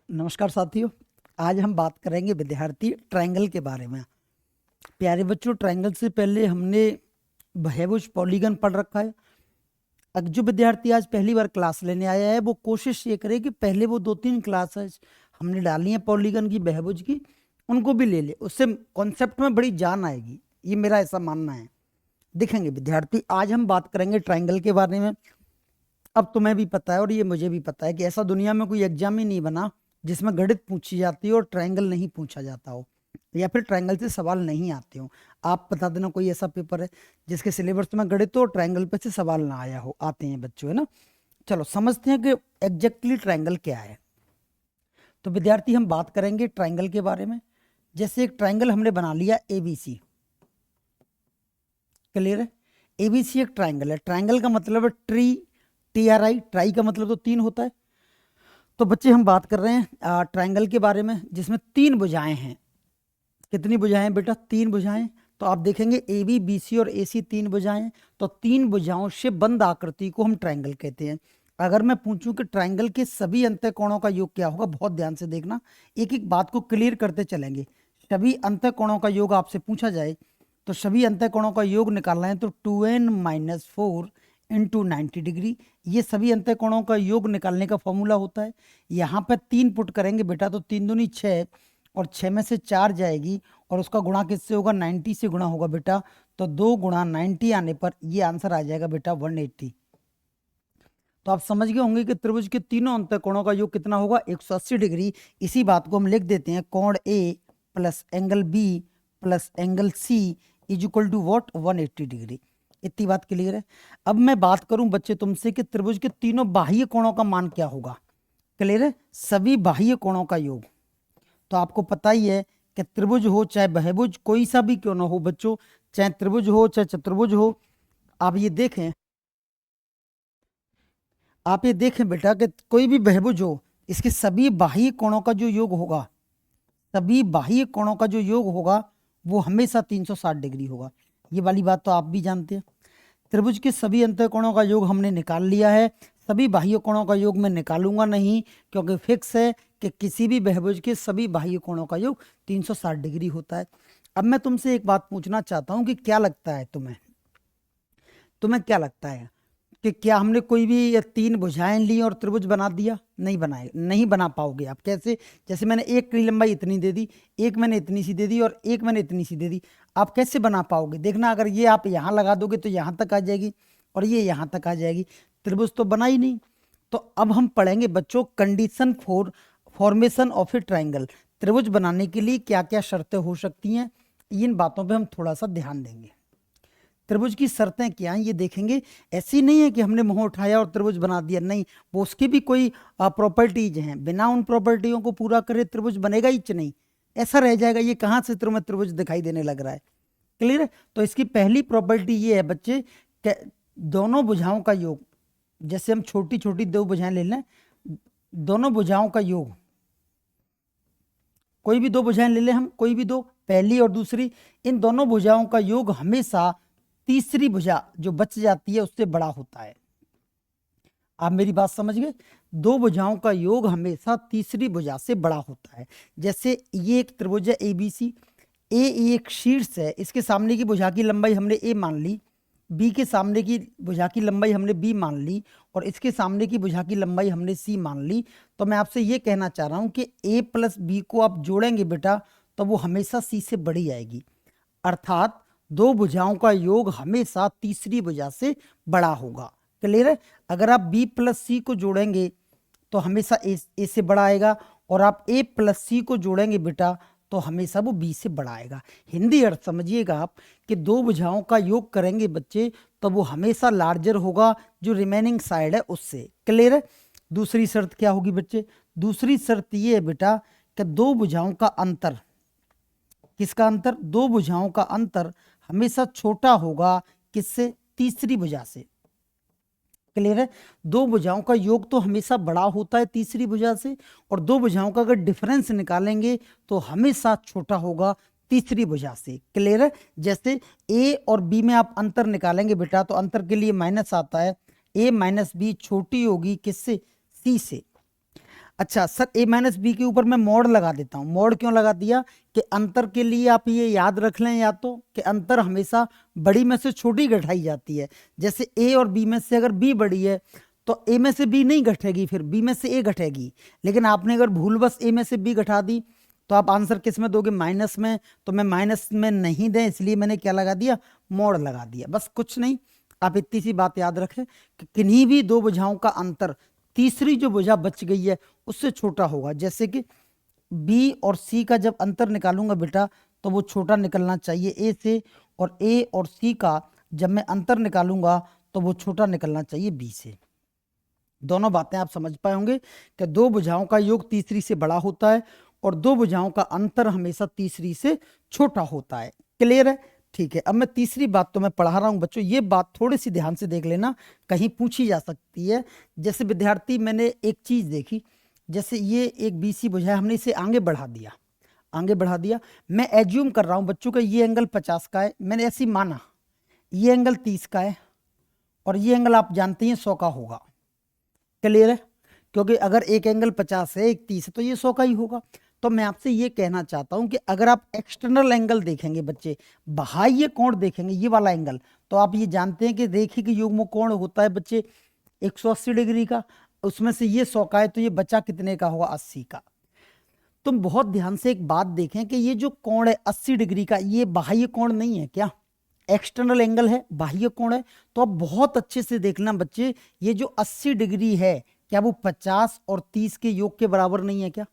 नमस्कार साथियों। आज हम बात करेंगे विद्यार्थी ट्रायंगल के बारे में। प्यारे बच्चों, ट्रायंगल से पहले हमने बहुभुज पॉलीगन पढ़ रखा है। अब जो विद्यार्थी आज पहली बार क्लास लेने आया है वो कोशिश ये करे कि पहले वो 2-3 क्लासेस हमने डाली हैं पॉलीगन की, बहुभुज की, उनको भी ले ले। उससे कॉन्सेप्ट में बड़ी जान आएगी, ये मेरा ऐसा मानना है। देखेंगे विद्यार्थी, आज हम बात करेंगे ट्रायंगल के बारे में। अब तुम्हें भी पता है और ये मुझे भी पता है कि ऐसा दुनिया में कोई एग्जाम ही नहीं बना जिसमें गणित पूछी जाती हो और ट्रायंगल नहीं पूछा जाता हो, या फिर ट्रायंगल से सवाल नहीं आते हो। आप बता देना कोई ऐसा पेपर है जिसके सिलेबस में गणित हो, ट्रायंगल पे से सवाल ना आया हो। आते हैं बच्चों, है ना। चलो समझते हैं कि एग्जैक्टली ट्रायंगल क्या है। तो विद्यार्थी हम बात करेंगे ट्रायंगल के बारे में। जैसे एक ट्रायंगल हमने बना लिया ABC, क्लियर है। ABC एक ट्रायंगल है। ट्रायंगल का मतलब है TRI, ट्राई का मतलब तो 3 होता है। तो बच्चे हम बात कर रहे हैं ट्रायंगल के बारे में जिसमें 3 भुजाएं हैं। कितनी भुजाएं बेटा? 3 भुजाएं। तो आप देखेंगे AB, BC और AC 3 भुजाएं। तो 3 भुजाओं से बंद आकृति को हम ट्रायंगल कहते हैं। अगर मैं पूछूं कि ट्रायंगल के सभी अंतःकोणों का योग क्या होगा, बहुत ध्यान से देखना, एक एक बात को क्लियर करते चलेंगे। सभी अंतःकोणों का योग आपसे पूछा जाए तो सभी अंतःकोणों का योग निकालना है तो 2n-4 इंटू 90 डिग्री, ये सभी अंतःकोणों का योग निकालने का फॉर्मूला होता है। यहाँ पर 3 पुट करेंगे बेटा तो 3 दूनी 6 और 6 में से 4 जाएगी और उसका गुणा किससे होगा? 90 से गुणा होगा बेटा। तो 2 गुणा 90 आने पर ये आंसर आ जाएगा बेटा 180। तो आप समझ गए होंगे कि त्रिभुज के तीनों अंतःकोणों का योग कितना होगा? 180 डिग्री। इसी बात को हम लिख देते हैं, कोण A plus angle B plus angle C is equal to what? 180 degree. इतनी बात क्लियर है। अब मैं बात करूं बच्चे तुमसे कि त्रिभुज के तीनों बाह्य कोणों का मान क्या होगा। क्लियर है? सभी बाह्य कोणों का योग। तो आपको पता ही है कि त्रिभुज हो चाहे बहुभुज, कोई सा भी क्यों ना हो बच्चों, चाहे त्रिभुज हो चाहे चतुर्भुज हो, आप ये देखें, आप ये देखें बेटा कि कोई भी बहुभुज हो, इसके सभी बाह्य कोणों का जो योग होगा, सभी बाह्य कोणों का जो योग होगा वो हमेशा 360 डिग्री होगा। ये वाली बात तो आप भी जानते हैं। त्रिभुज के सभी अंतःकोणों का योग हमने निकाल लिया है। सभी बाह्य कोणों का योग मैं निकालूंगा नहीं, क्योंकि फिक्स है कि किसी भी बहुभुज के सभी बाह्य कोणों का योग 360 डिग्री होता है। अब मैं तुमसे एक बात पूछना चाहता हूं कि क्या लगता है तुम्हें, तुम्हें क्या लगता है कि क्या हमने कोई भी ये 3 भुजाएं ली और त्रिभुज बना दिया? नहीं बनाए, नहीं बना पाओगे आप। कैसे? जैसे मैंने एक की लंबाई इतनी दे दी, एक मैंने इतनी सी दे दी और एक मैंने इतनी सी दे दी, आप कैसे बना पाओगे? देखना, अगर ये आप यहाँ लगा दोगे तो यहाँ तक आ जाएगी और ये यहाँ तक आ जाएगी, त्रिभुज तो बना ही नहीं। तो अब हम पढ़ेंगे बच्चों condition for formation of A triangle. त्रिभुज बनाने के लिए क्या क्या शर्तें हो सकती हैं, इन बातों पे हम थोड़ा सा ध्यान देंगे। त्रिभुज की शर्तें क्या हैं ये देखेंगे। ऐसी नहीं है कि हमने मुंह उठाया और त्रिभुज बना दिया, नहीं, वो उसकी भी कोई प्रॉपर्टीज हैं। बिना उन प्रॉपर्टियों को पूरा करे त्रिभुज बनेगा ही नहीं, ऐसा रह जाएगा। ये कहाँ से तुम्हें त्रिभुज दिखाई देने लग रहा है? क्लियर है? तो इसकी पहली प्रॉपर्टी ये है बच्चे कि दोनों भुजाओं का योग, जैसे हम छोटी छोटी 2 भुजाएं ले लें, दोनों भुजाओं का योग, कोई भी 2 भुजाएं ले लें हम, कोई भी 2, पहली और दूसरी, इन दोनों भुजाओं का योग हमेशा तीसरी भुजा जो बच जाती है उससे बड़ा होता है। आप मेरी बात समझ गए? 2 भुजाओं का योग हमेशा तीसरी भुजा से बड़ा होता है। जैसे ये एक त्रिभुज है ABC, ए एक शीर्ष है, इसके सामने की भुजा की लंबाई हमने A मान ली, B के सामने की भुजा की लंबाई हमने B मान ली और इसके सामने की भुजा की लंबाई हमने C मान ली। तो मैं आपसे ये कहना चाह रहा हूं कि A प्लस B को आप जोड़ेंगे बेटा तो वो हमेशा C से बड़ी आएगी, अर्थात 2 भुजाओं का योग हमेशा तीसरी भुजा से बड़ा होगा। क्लियर है? अगर आप B प्लस C को जोड़ेंगे तो हमेशा A से बड़ा आएगा और आप A प्लस C को जोड़ेंगे बेटा तो हमेशा वो B से बड़ा आएगा। हिंदी अर्थ समझिएगा आप कि 2 भुजाओं का योग करेंगे बच्चे तो वो हमेशा लार्जर होगा जो रिमेनिंग साइड है उससे। क्लियर है? दूसरी शर्त क्या होगी बच्चे? दूसरी शर्त ये है बेटा कि 2 भुजाओं का अंतर, किसका अंतर? 2 भुजाओं का अंतर हमेशा छोटा होगा, किससे? तीसरी भुजा से। क्लियर है? 2 भुजाओं का योग तो हमेशा बड़ा होता है तीसरी भुजा से, और 2 भुजाओं का अगर डिफरेंस निकालेंगे तो हमेशा छोटा होगा तीसरी भुजा से। क्लियर है? जैसे A और B में आप अंतर निकालेंगे बेटा तो अंतर के लिए माइनस आता है, A माइनस B छोटी होगी किससे? C से। अच्छा सर, a माइनस बी के ऊपर मैं मोड़ लगा देता हूँ। मोड़ क्यों लगा दिया कि अंतर के लिए आप ये याद रख लें या तो कि अंतर हमेशा बड़ी में से छोटी घटाई जाती है। जैसे a और b में से अगर b बड़ी है तो a में से b नहीं घटेगी, फिर b में से a घटेगी। लेकिन आपने अगर भूलवश a में से b घटा दी तो आप आंसर किस में दोगे? माइनस में। तो मैं माइनस में नहीं दें इसलिए मैंने क्या लगा दिया? मोड़ लगा दिया। बस कुछ नहीं, आप इतनी सी बात याद रखें कि किन्हीं भी दो भुजाओं का अंतर तीसरी जो भुजा बच गई है उससे छोटा होगा। जैसे कि बी और सी का जब अंतर निकालूंगा बेटा तो वो छोटा निकलना चाहिए ए से, और ए और सी का जब मैं अंतर निकालूंगा तो वो छोटा निकलना चाहिए बी से। दोनों बातें आप समझ पाए होंगे कि दो भुजाओं का योग तीसरी से बड़ा होता है और दो भुजाओं का अंतर हमेशा तीसरी से छोटा होता है। क्लियर है? ठीक है। अब मैं तीसरी बात तो मैं पढ़ा रहा हूं बच्चों, ये बात थोड़ी सी ध्यान से देख लेना, कहीं पूछी जा सकती है। जैसे विद्यार्थी मैंने एक चीज देखी, जैसे ये एक बीसी भुजा है, हमने इसे आगे बढ़ा दिया, आगे बढ़ा दिया। मैं एज्यूम कर रहा हूं बच्चों का ये एंगल 50 का है, मैंने ऐसी माना ये एंगल 30 का है और ये एंगल आप जानते हैं 100 का होगा। क्लियर है? क्योंकि अगर एक एंगल 50 है एक 30 है तो ये 100 का ही होगा। तो मैं आपसे ये कहना चाहता हूं कि अगर आप एक्सटर्नल एंगल देखेंगे बच्चे, बाह्य कोण देखेंगे, ये वाला एंगल, तो आप ये जानते हैं कि रेखिक युग्म कोण होता है बच्चे 180 डिग्री का, उसमें से ये 100 का है तो ये बचा कितने का होगा? 80 का। तुम बहुत ध्यान से एक बात देखें कि ये जो कोण है 80 डिग्री का, ये बाह्य कोण नहीं है क्या? एक्सटर्नल एंगल है, बाह्य कोण है। तो अब बहुत अच्छे से देखना बच्चे, ये जो 80 डिग्री है क्या वो 50 और 30 के योग के बराबर नहीं है क्या?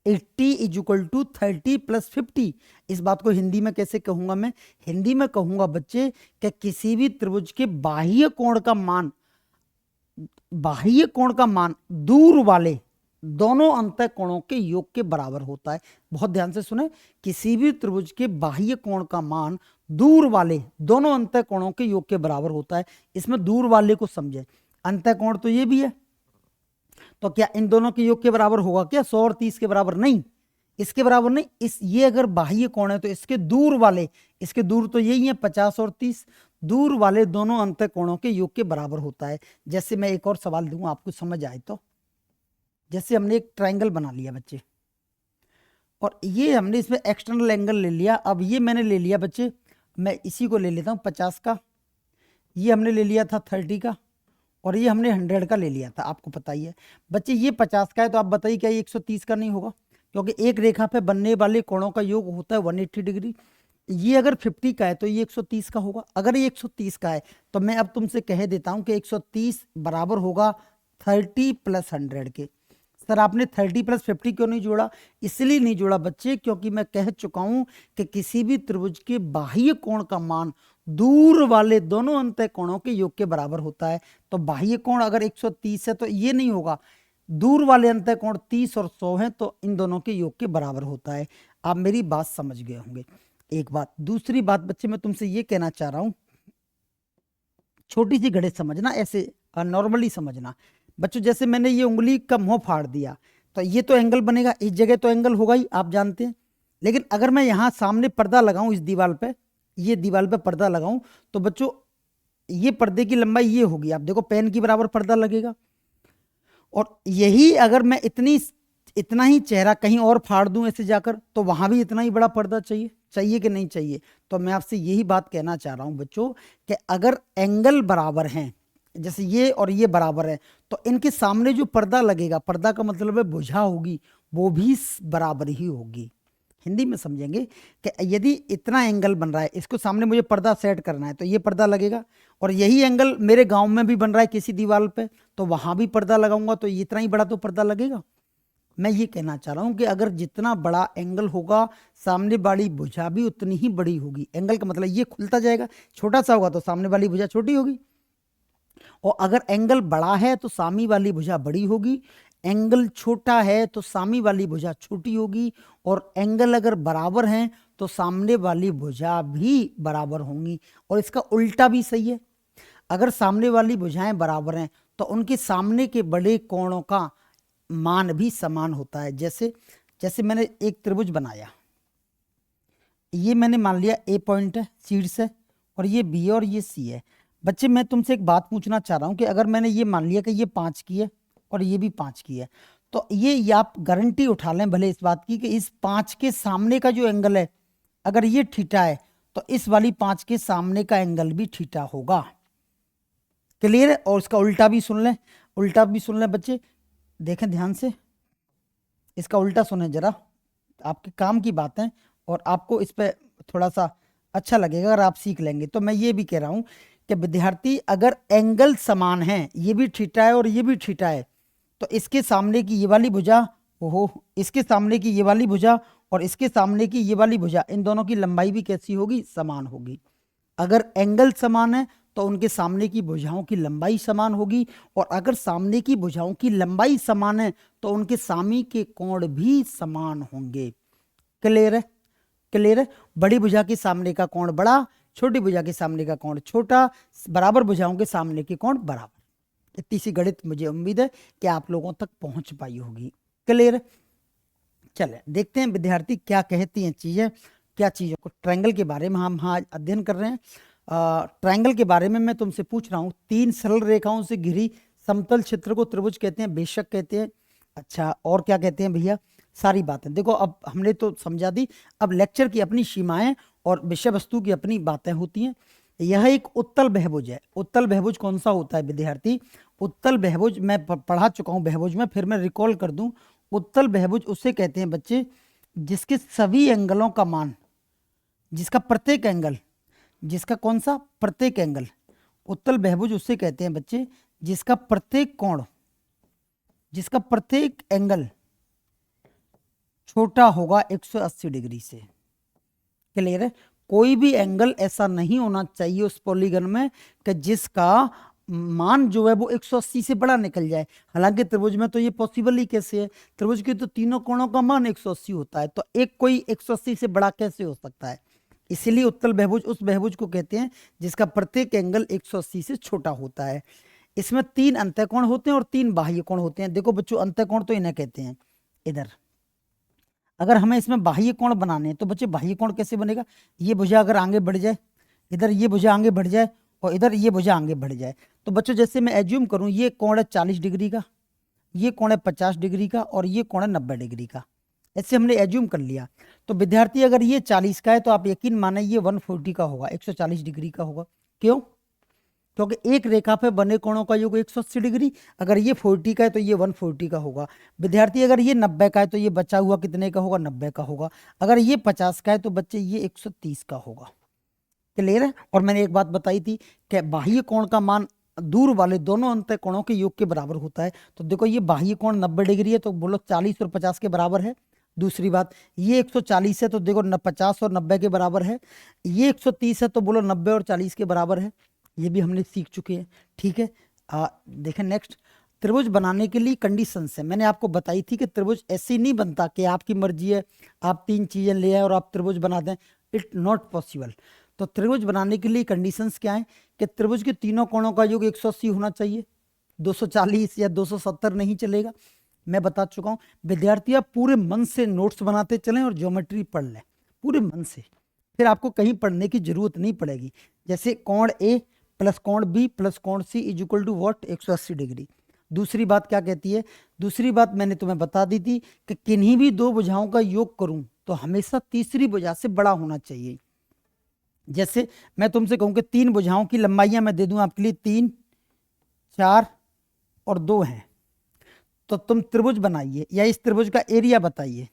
80 इज इक्वल टू 30 प्लस 50। इस बात को हिंदी में कैसे कहूंगा मैं? हिंदी में कहूंगा बच्चे कि किसी भी त्रिभुज के बाह्य कोण का मान, बाह्य कोण का मान दूर वाले दोनों अंतः कोणों के योग के बराबर होता है। बहुत ध्यान से सुने, किसी भी त्रिभुज के बाह्य कोण का मान दूर वाले दोनों अंतः कोणों के योग के बराबर होता है। इसमें दूर वाले को समझे, अंतः कोण तो ये भी है, तो क्या इन दोनों के योग के बराबर होगा क्या? 100 और 30 के बराबर नहीं, इसके बराबर नहीं। इस ये अगर बाह्य कोण है तो इसके दूर वाले, इसके दूर तो यही है 50 और 30, दूर वाले दोनों अंतः कोणों के योग के बराबर होता है। जैसे मैं एक और सवाल दूंगा आपको समझ आए तो, जैसे हमने एक ट्रायंगल बना लिया बच्चे और ये हमने इसमें एक्सटर्नल एंगल ले लिया। अब ये मैंने ले लिया बच्चे, मैं इसी को ले लेता हूँ 50 का, ये हमने ले लिया था 30 का और ये हमने 100 का ले लिया था। आपको पता ही है बच्चे ये 50 का है तो आप बताइए क्या ये 130 का नहीं होगा? क्योंकि एक रेखा पे बनने वाले कोणों का योग होता है 180 डिग्री। ये अगर 50 का है तो ये 130 का होगा। अगर ये 130 का है तो मैं अब तुमसे कह देता हूं कि 130 बराबर होगा 30 प्लस 100 के। सर आपने 30 प्लस 50 क्यों नहीं जोड़ा? इसलिए नहीं जोड़ा बच्चे क्योंकि मैं कह चुका हूं कि किसी भी त्रिभुज के बाह्य कोण का मान दूर वाले दोनों अंतः कोणों के योग के बराबर होता है। तो बाह्य कोण अगर 130 है तो ये नहीं होगा, दूर वाले अंतः कोण 30 और 100 हैं तो इन दोनों के योग के बराबर होता है। आप मेरी बात समझ गए होंगे। एक बात, दूसरी बात बच्चे मैं तुमसे ये कहना चाह रहा हूं, छोटी सी गणित समझना, ऐसे नॉर्मली समझना बच्चों। जैसे मैंने ये उंगली का मुंह फाड़ दिया तो ये तो एंगल बनेगा, इस जगह तो एंगल होगा ही, आप जानते हैं। लेकिन अगर मैं यहाँ सामने पर्दा लगाऊं इस दीवार पे, ये दीवार पे पर्दा लगाऊं तो बच्चों ये पर्दे की लंबाई ये होगी, आप देखो पेन की बराबर पर्दा लगेगा। और यही अगर मैं इतना ही चेहरा कहीं और फाड़ दूं ऐसे जाकर तो वहां भी इतना ही बड़ा पर्दा चाहिए, चाहिए कि नहीं चाहिए? तो मैं आपसे यही बात कहना चाह रहा हूं बच्चों कि अगर एंगल बराबर हैं, जैसे ये और ये बराबर है, तो इनके सामने जो पर्दा लगेगा, पर्दा का मतलब है भुजा होगी, वो भी बराबर ही होगी। हिंदी में समझेंगे कि यदि इतना एंगल बन रहा है, इसको सामने मुझे पर्दा सेट करना है तो ये पर्दा लगेगा, और यही एंगल मेरे गांव में भी बन रहा है किसी दीवार पे तो वहां भी पर्दा लगाऊंगा तो इतना ही बड़ा तो पर्दा लगेगा। मैं ये कहना चाह रहा हूं कि अगर जितना बड़ा एंगल होगा सामने वाली भुजा भी उतनी ही बड़ी होगी। एंगल का मतलब ये खुलता जाएगा, छोटा सा होगा तो सामने वाली भुजा छोटी होगी, और अगर एंगल बड़ा है तो सामी वाली भुजा बड़ी होगी, एंगल छोटा है तो सामी वाली भुजा छोटी होगी, और एंगल अगर बराबर हैं तो सामने वाली भुजा भी बराबर होंगी। और इसका उल्टा भी सही है, अगर सामने वाली भुजाएं बराबर हैं तो उनके सामने के बड़े कोणों का मान भी समान होता है। जैसे जैसे मैंने एक त्रिभुज बनाया, ये मैंने मान लिया ए पॉइंट है, शीर्ष है, और ये बी है और ये सी है। बच्चे मैं तुमसे एक बात पूछना चाह रहा हूं कि अगर मैंने ये मान लिया कि ये 5 की है और ये भी 5 की है, तो ये आप गारंटी उठा लें भले इस बात की कि इस 5 के सामने का जो एंगल है, अगर ये थीटा है तो इस वाली 5 के सामने का एंगल भी थीटा होगा। क्लियर है? और इसका उल्टा भी सुन लें, उल्टा भी सुन लें बच्चे, देखें ध्यान से, इसका उल्टा सुने जरा, आपके काम की बात है और आपको इस पे थोड़ा सा अच्छा लगेगा अगर आप सीख लेंगे। तो मैं ये भी कह रहा हूं कि विद्यार्थी अगर एंगल समान है, ये भी थीटा है और ये भी थीटा है, तो इसके सामने की ये वाली भुजा, ओहो, इसके सामने की ये वाली भुजा और इसके सामने की ये वाली भुजा, इन दोनों की लंबाई भी कैसी होगी? समान होगी। अगर एंगल समान है तो उनके सामने की भुजाओं की लंबाई समान होगी, और अगर सामने की भुजाओं की लंबाई समान है तो उनके सामने के कोण भी समान होंगे। क्लियर है? क्लियर है? बड़ी भुजा के सामने का कोण बड़ा, छोटी भुजा के सामने का कोण छोटा, बराबर भुजाओं के सामने के कोण बराबर। इतनी सी गणित मुझे उम्मीद है कि आप लोगों तक पहुंच पाई होगी। क्लियर है? चले देखते हैं विद्यार्थी क्या कहती हैं चीजें, क्या चीजों को, ट्रायंगल के बारे में हम हाँ अध्ययन कर रहे हैं। ट्रायंगल के बारे में मैं तुमसे पूछ रहा हूँ, 3 सरल रेखाओं से घिरी समतल क्षेत्र को त्रिभुज कहते हैं, बेशक कहते हैं। अच्छा, और क्या कहते हैं भैया? सारी बातें देखो, अब हमने तो समझा दी, अब लेक्चर की अपनी सीमाएं और विषय वस्तु की अपनी बातें होती हैं। यह एक उत्तल बहुभुज है। उत्तल बहुभुज कौन सा होता है विद्यार्थी? उत्तल बहुभुज मैं पढ़ा चुका हूँ बहुभुज में, फिर मैं रिकॉल कर दूं। उत्तल बहुभुज उसे कहते हैं बच्चे जिसके सभी एंगलों का मान, जिसका प्रत्येक एंगल, जिसका कौन सा? प्रत्येक एंगल। उत्तल बहुभुज उसे कहते हैं बच्चे जिसका प्रत्येक कोण, जिसका प्रत्येक एंगल छोटा होगा 180 डिग्री से। क्लियर है? कोई भी एंगल ऐसा नहीं होना चाहिए उस पॉलीगन में कि जिसका मान जो है वो 180 से बड़ा निकल जाए। हालांकि त्रिभुज में तो ये पॉसिबल ही कैसे है? त्रिभुज के तो तीनों कोणों का मान 180 होता है, तो एक कोई 180 से बड़ा कैसे हो सकता है? इसीलिए उत्तल बहुभुज उस बहुभुज को कहते हैं जिसका प्रत्येक एंगल 180 से छोटा होता है। इसमें 3 अंतःकोण होते हैं और 3 बाह्य कोण होते हैं। देखो बच्चों, अंतःकोण तो इन्हें कहते हैं। इधर अगर हमें इसमें बाह्य कोण बनाने हैं तो बच्चे बाह्य कोण कैसे बनेगा? ये भुजा अगर आगे बढ़ जाए, इधर ये भुजा आगे बढ़ जाए और इधर ये भुजा आगे बढ़ जाए, तो बच्चों जैसे मैं एज्यूम करूं ये कोण है 40 डिग्री का, ये कोण है 50 डिग्री का और ये कोण है 90 डिग्री का। ऐसे हमने एज्यूम कर लिया। तो विद्यार्थी अगर ये 40 का है तो आप यकीन माने ये 140 का होगा, 140 डिग्री का होगा। क्यों? क्योंकि एक रेखा पे बने कोणों का योग 180 डिग्री। अगर ये 40 का है तो ये 140 का होगा। विद्यार्थी अगर ये 90 का है तो ये बचा हुआ कितने का होगा? 90 का होगा। अगर ये 50 का है तो बच्चे ये 130 का होगा। क्लियर है? और मैंने एक बात बताई थी कि बाह्य कोण का मान दूर वाले दोनों अंतः कोणों के योग के बराबर होता है। तो देखो ये बाह्य कोण 90 डिग्री है तो बोलो 40 और 50 के बराबर है। दूसरी बात, ये 140 है तो देखो 50 और 90 के बराबर है। ये 130 है तो बोलो 90 और 40 के बराबर है। ये भी हमने सीख चुके हैं। ठीक है, देखें नेक्स्ट, त्रिभुज बनाने के लिए कंडीशंस है। मैंने आपको बताई थी कि त्रिभुज ऐसे नहीं बनता कि आपकी मर्जी है आप 3 चीजें ले आए और आप त्रिभुज बना दें। It not possible. तो त्रिभुज बनाने के लिए कंडीशंस क्या है कि त्रिभुज के तीनों कोणों का योग 180 होना चाहिए, 240 या 270 नहीं चलेगा। मैं बता चुका हूँ। विद्यार्थी आप पूरे मन से नोट्स बनाते चलें और ज्योमेट्री पढ़ लें पूरे मन से, फिर आपको कहीं पढ़ने की जरूरत नहीं पड़ेगी। जैसे कोण ए प्लस कोण बी प्लस कोण C is equal to what? 180 degree. दूसरी बात क्या कहती है? दूसरी बात मैंने तुम्हें बता दी थी कि किन्हीं भी 2 भुजाओं का योग करूं तो हमेशा तीसरी भुजा से बड़ा होना चाहिए। जैसे मैं तुमसे कहूं कि 3 भुजाओं की लंबाइयां मैं दे दूं आपके लिए, 3, 4 और 2 हैं, तो तुम त्रिभुज बनाइए या इस त्रिभुज का एरिया बताइए।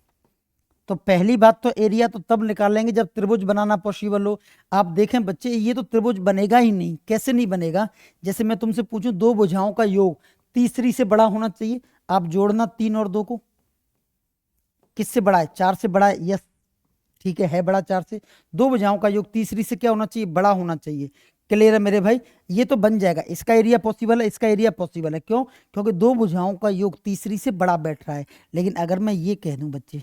तो पहली बात तो एरिया तो तब निकालेंगे जब त्रिभुज बनाना पॉसिबल हो। आप देखें बच्चे, ये तो त्रिभुज बनेगा ही नहीं। कैसे नहीं बनेगा? जैसे मैं तुमसे पूछूं 2 भुजाओं का योग तीसरी से बड़ा होना चाहिए, आप जोड़ना 3 और 2 को, किससे बड़ा है? 4 से बड़ा है। यस ठीक है बड़ा 4 से। 2 भुजाओं का योग तीसरी से क्या होना चाहिए? बड़ा होना चाहिए। क्लियर है मेरे भाई? ये तो बन जाएगा। इसका एरिया पॉसिबल है, इसका एरिया पॉसिबल है। क्यों? क्योंकि 2 भुजाओं का योग तीसरी से बड़ा बैठ रहा है। लेकिन अगर मैं ये कह दूं बच्चे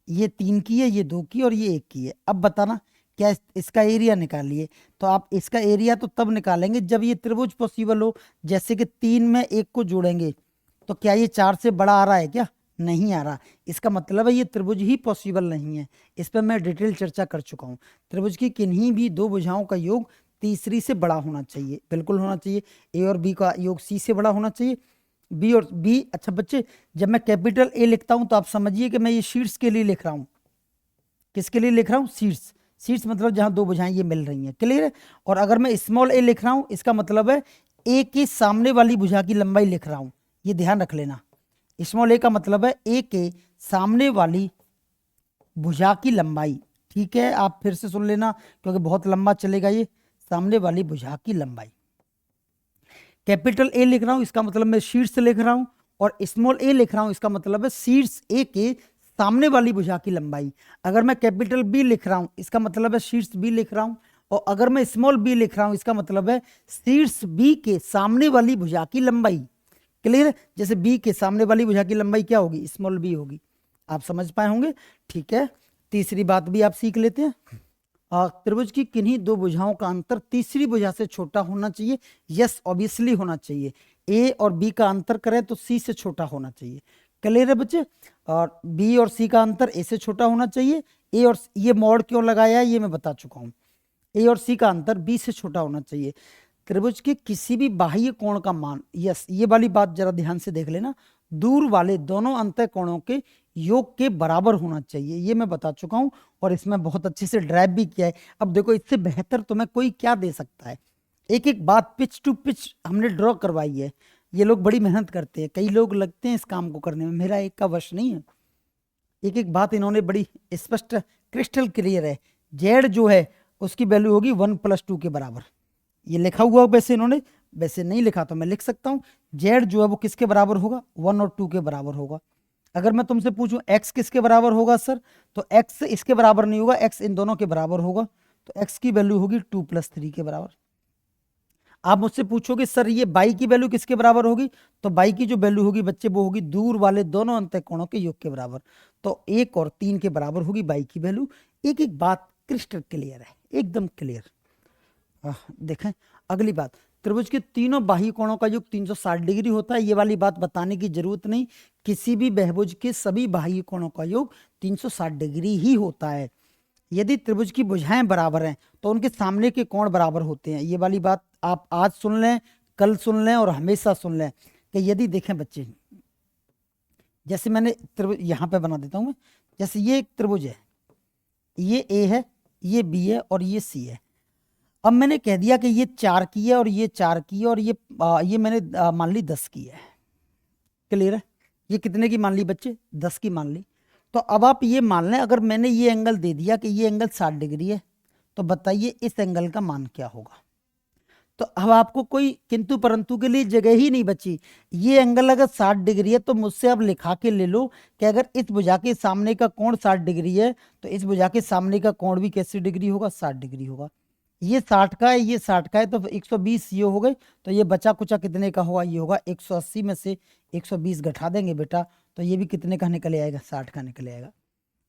ये 3 की है, ये 2 की और ये 1 की है, अब बताना क्या इसका एरिया निकालिए। तो आप इसका एरिया तो तब निकालेंगे जब ये त्रिभुज पॉसिबल हो। जैसे कि 3 में 1 को जोड़ेंगे तो क्या ये 4 से बड़ा आ रहा है? क्या नहीं आ रहा। इसका मतलब है ये त्रिभुज ही पॉसिबल नहीं है। इस पर मैं डिटेल चर्चा कर चुका हूँ। त्रिभुज की किन्हीं भी 2 भुजाओं का योग तीसरी से बड़ा होना चाहिए, बिल्कुल होना चाहिए। ए और बी का योग सी से बड़ा होना चाहिए, बी और बी। अच्छा बच्चे, जब मैं कैपिटल ए लिखता हूं तो आप समझिए कि मैं ये शीट्स के लिए लिख रहा हूं। किसके लिए लिख रहा हूं? शीट्स। शीट्स मतलब जहां दो भुजाएं ये मिल रही हैं, क्लियर है। और अगर मैं स्मॉल ए लिख रहा हूं, इसका मतलब है ए के सामने वाली भुजा की लंबाई लिख रहा हूं, ये ध्यान रख लेना। स्मॉल ए का मतलब है ए के सामने वाली भुजा की लंबाई, ठीक है। आप फिर से सुन लेना क्योंकि बहुत लंबा चलेगा ये। सामने वाली भुजा की लंबाई। कैपिटल ए लिख रहा हूं, इसका मतलब मैं शीर्ष लिख रहा हूं, और स्मॉल ए लिख रहा हूं, इसका मतलब है शीर्ष ए के सामने वाली भुजा की लंबाई। अगर मैं कैपिटल बी लिख रहा हूं, इसका मतलब है शीर्ष बी लिख रहा हूं, और अगर मैं स्मॉल बी लिख रहा हूं, इसका मतलब है शीर्ष बी के सामने वाली भुजा की लंबाई, क्लियर। जैसे बी के सामने वाली भुजा की लंबाई क्या होगी? स्मॉल बी होगी। आप समझ पाए होंगे, ठीक है। तीसरी बात भी आप सीख लेते हैं। त्रिभुज की किन्हीं दो भुजाओं का अंतर तीसरी भुजा से छोटा होना चाहिए। यस, ऑब्वियसली होना चाहिए। ए और बी का अंतर करें तो सी से छोटा होना चाहिए, क्लियर है बच्चे। और बी और सी का अंतर ए से छोटा होना चाहिए। ए और ये मोड़ क्यों लगाया है ये मैं बता चुका हूं। ए और सी का अंतर बी से छोटा होना चाहिए। त्रिभुज के किसी भी बाह्य कोण का मान, यस ये वाली बात जरा ध्यान से देख लेना, दूर वाले दोनों अंतः कोणों के योग के बराबर होना चाहिए, ये मैं बता चुका हूं। और इसमें बहुत अच्छे से ड्राइव भी किया है। अब देखो इससे बेहतर तुम्हें कोई क्या दे सकता है। एक एक बात पिच टू पिच हमने ड्रॉ करवाई है। ये लोग बड़ी मेहनत करते हैं, कई लोग लगते हैं इस काम को करने में, मेरा एक का वश नहीं है। एक एक बात इन्होंने बड़ी स्पष्ट क्रिस्टल क्लियर है। जेड जो है उसकी वैल्यू होगी 1+2 के बराबर। ये लिखा हुआ वैसे इन्होंने, वैसे नहीं लिखा तो मैं लिख सकता हूं। जेड जो है वो किसके बराबर होगा? 1 और 2 के बराबर होगा। अगर मैं तुमसे पूछूं एक्स किसके बराबर होगा सर, तो एक्स इसके बराबर नहीं होगा, एक्स इन दोनों के बराबर होगा। तो एक्स की वैल्यू होगी 2+3 के बराबर। आप मुझसे पूछोगे सर ये बाई की वैल्यू किसके बराबर होगी, तो बाई की जो वैल्यू होगी बच्चे वो होगी दूर वाले दोनों अंतःकोणों के योग के बराबर। तो 1 और 3 के बराबर होगी बाई की वैल्यू। एक एक बात क्रिस्टल क्लियर है, एकदम क्लियर। देखें अगली बात, त्रिभुज के तीनों बाह्य कोणों का योग 360 डिग्री होता है। ये वाली बात बताने की जरूरत नहीं, किसी भी बहुभुज के सभी बाह्य कोणों का योग 360 डिग्री ही होता है। यदि त्रिभुज की भुजाएं बराबर हैं तो उनके सामने के कोण बराबर होते हैं। ये वाली बात आप आज सुन लें, कल सुन लें और हमेशा सुन लें कि यदि देखें बच्चे, जैसे मैंने त्रिभुज यहां पे बना देता हूं मैं, जैसे ये एक त्रिभुज है, ये ए है, ये बी है और ये सी है। अब मैंने कह दिया कि ये 4 की है और ये 4 की है और ये मैंने मान ली 10 की है, क्लियर है। ये कितने की मान ली बच्चे? 10 की मान ली। तो अब आप ये मान लें, अगर मैंने ये एंगल दे दिया कि ये एंगल 60 डिग्री है, तो बताइए इस एंगल का मान क्या होगा। तो अब आपको कोई किंतु परंतु के लिए जगह ही नहीं बची। ये एंगल अगर 60 डिग्री है तो मुझसे अब लिखा के ले लो कि अगर इस भुजा के सामने का कोण 60 डिग्री है तो इस भुजा के सामने का कोण भी कैसी डिग्री होगा? 60 डिग्री होगा। ये 60 का है, ये 60 का है, तो 120 ये हो गई। तो ये बचा कुचा कितने का होगा? ये होगा 180 में से 120 घटा देंगे बेटा, तो ये भी कितने का निकल आएगा? 60 का निकल आएगा।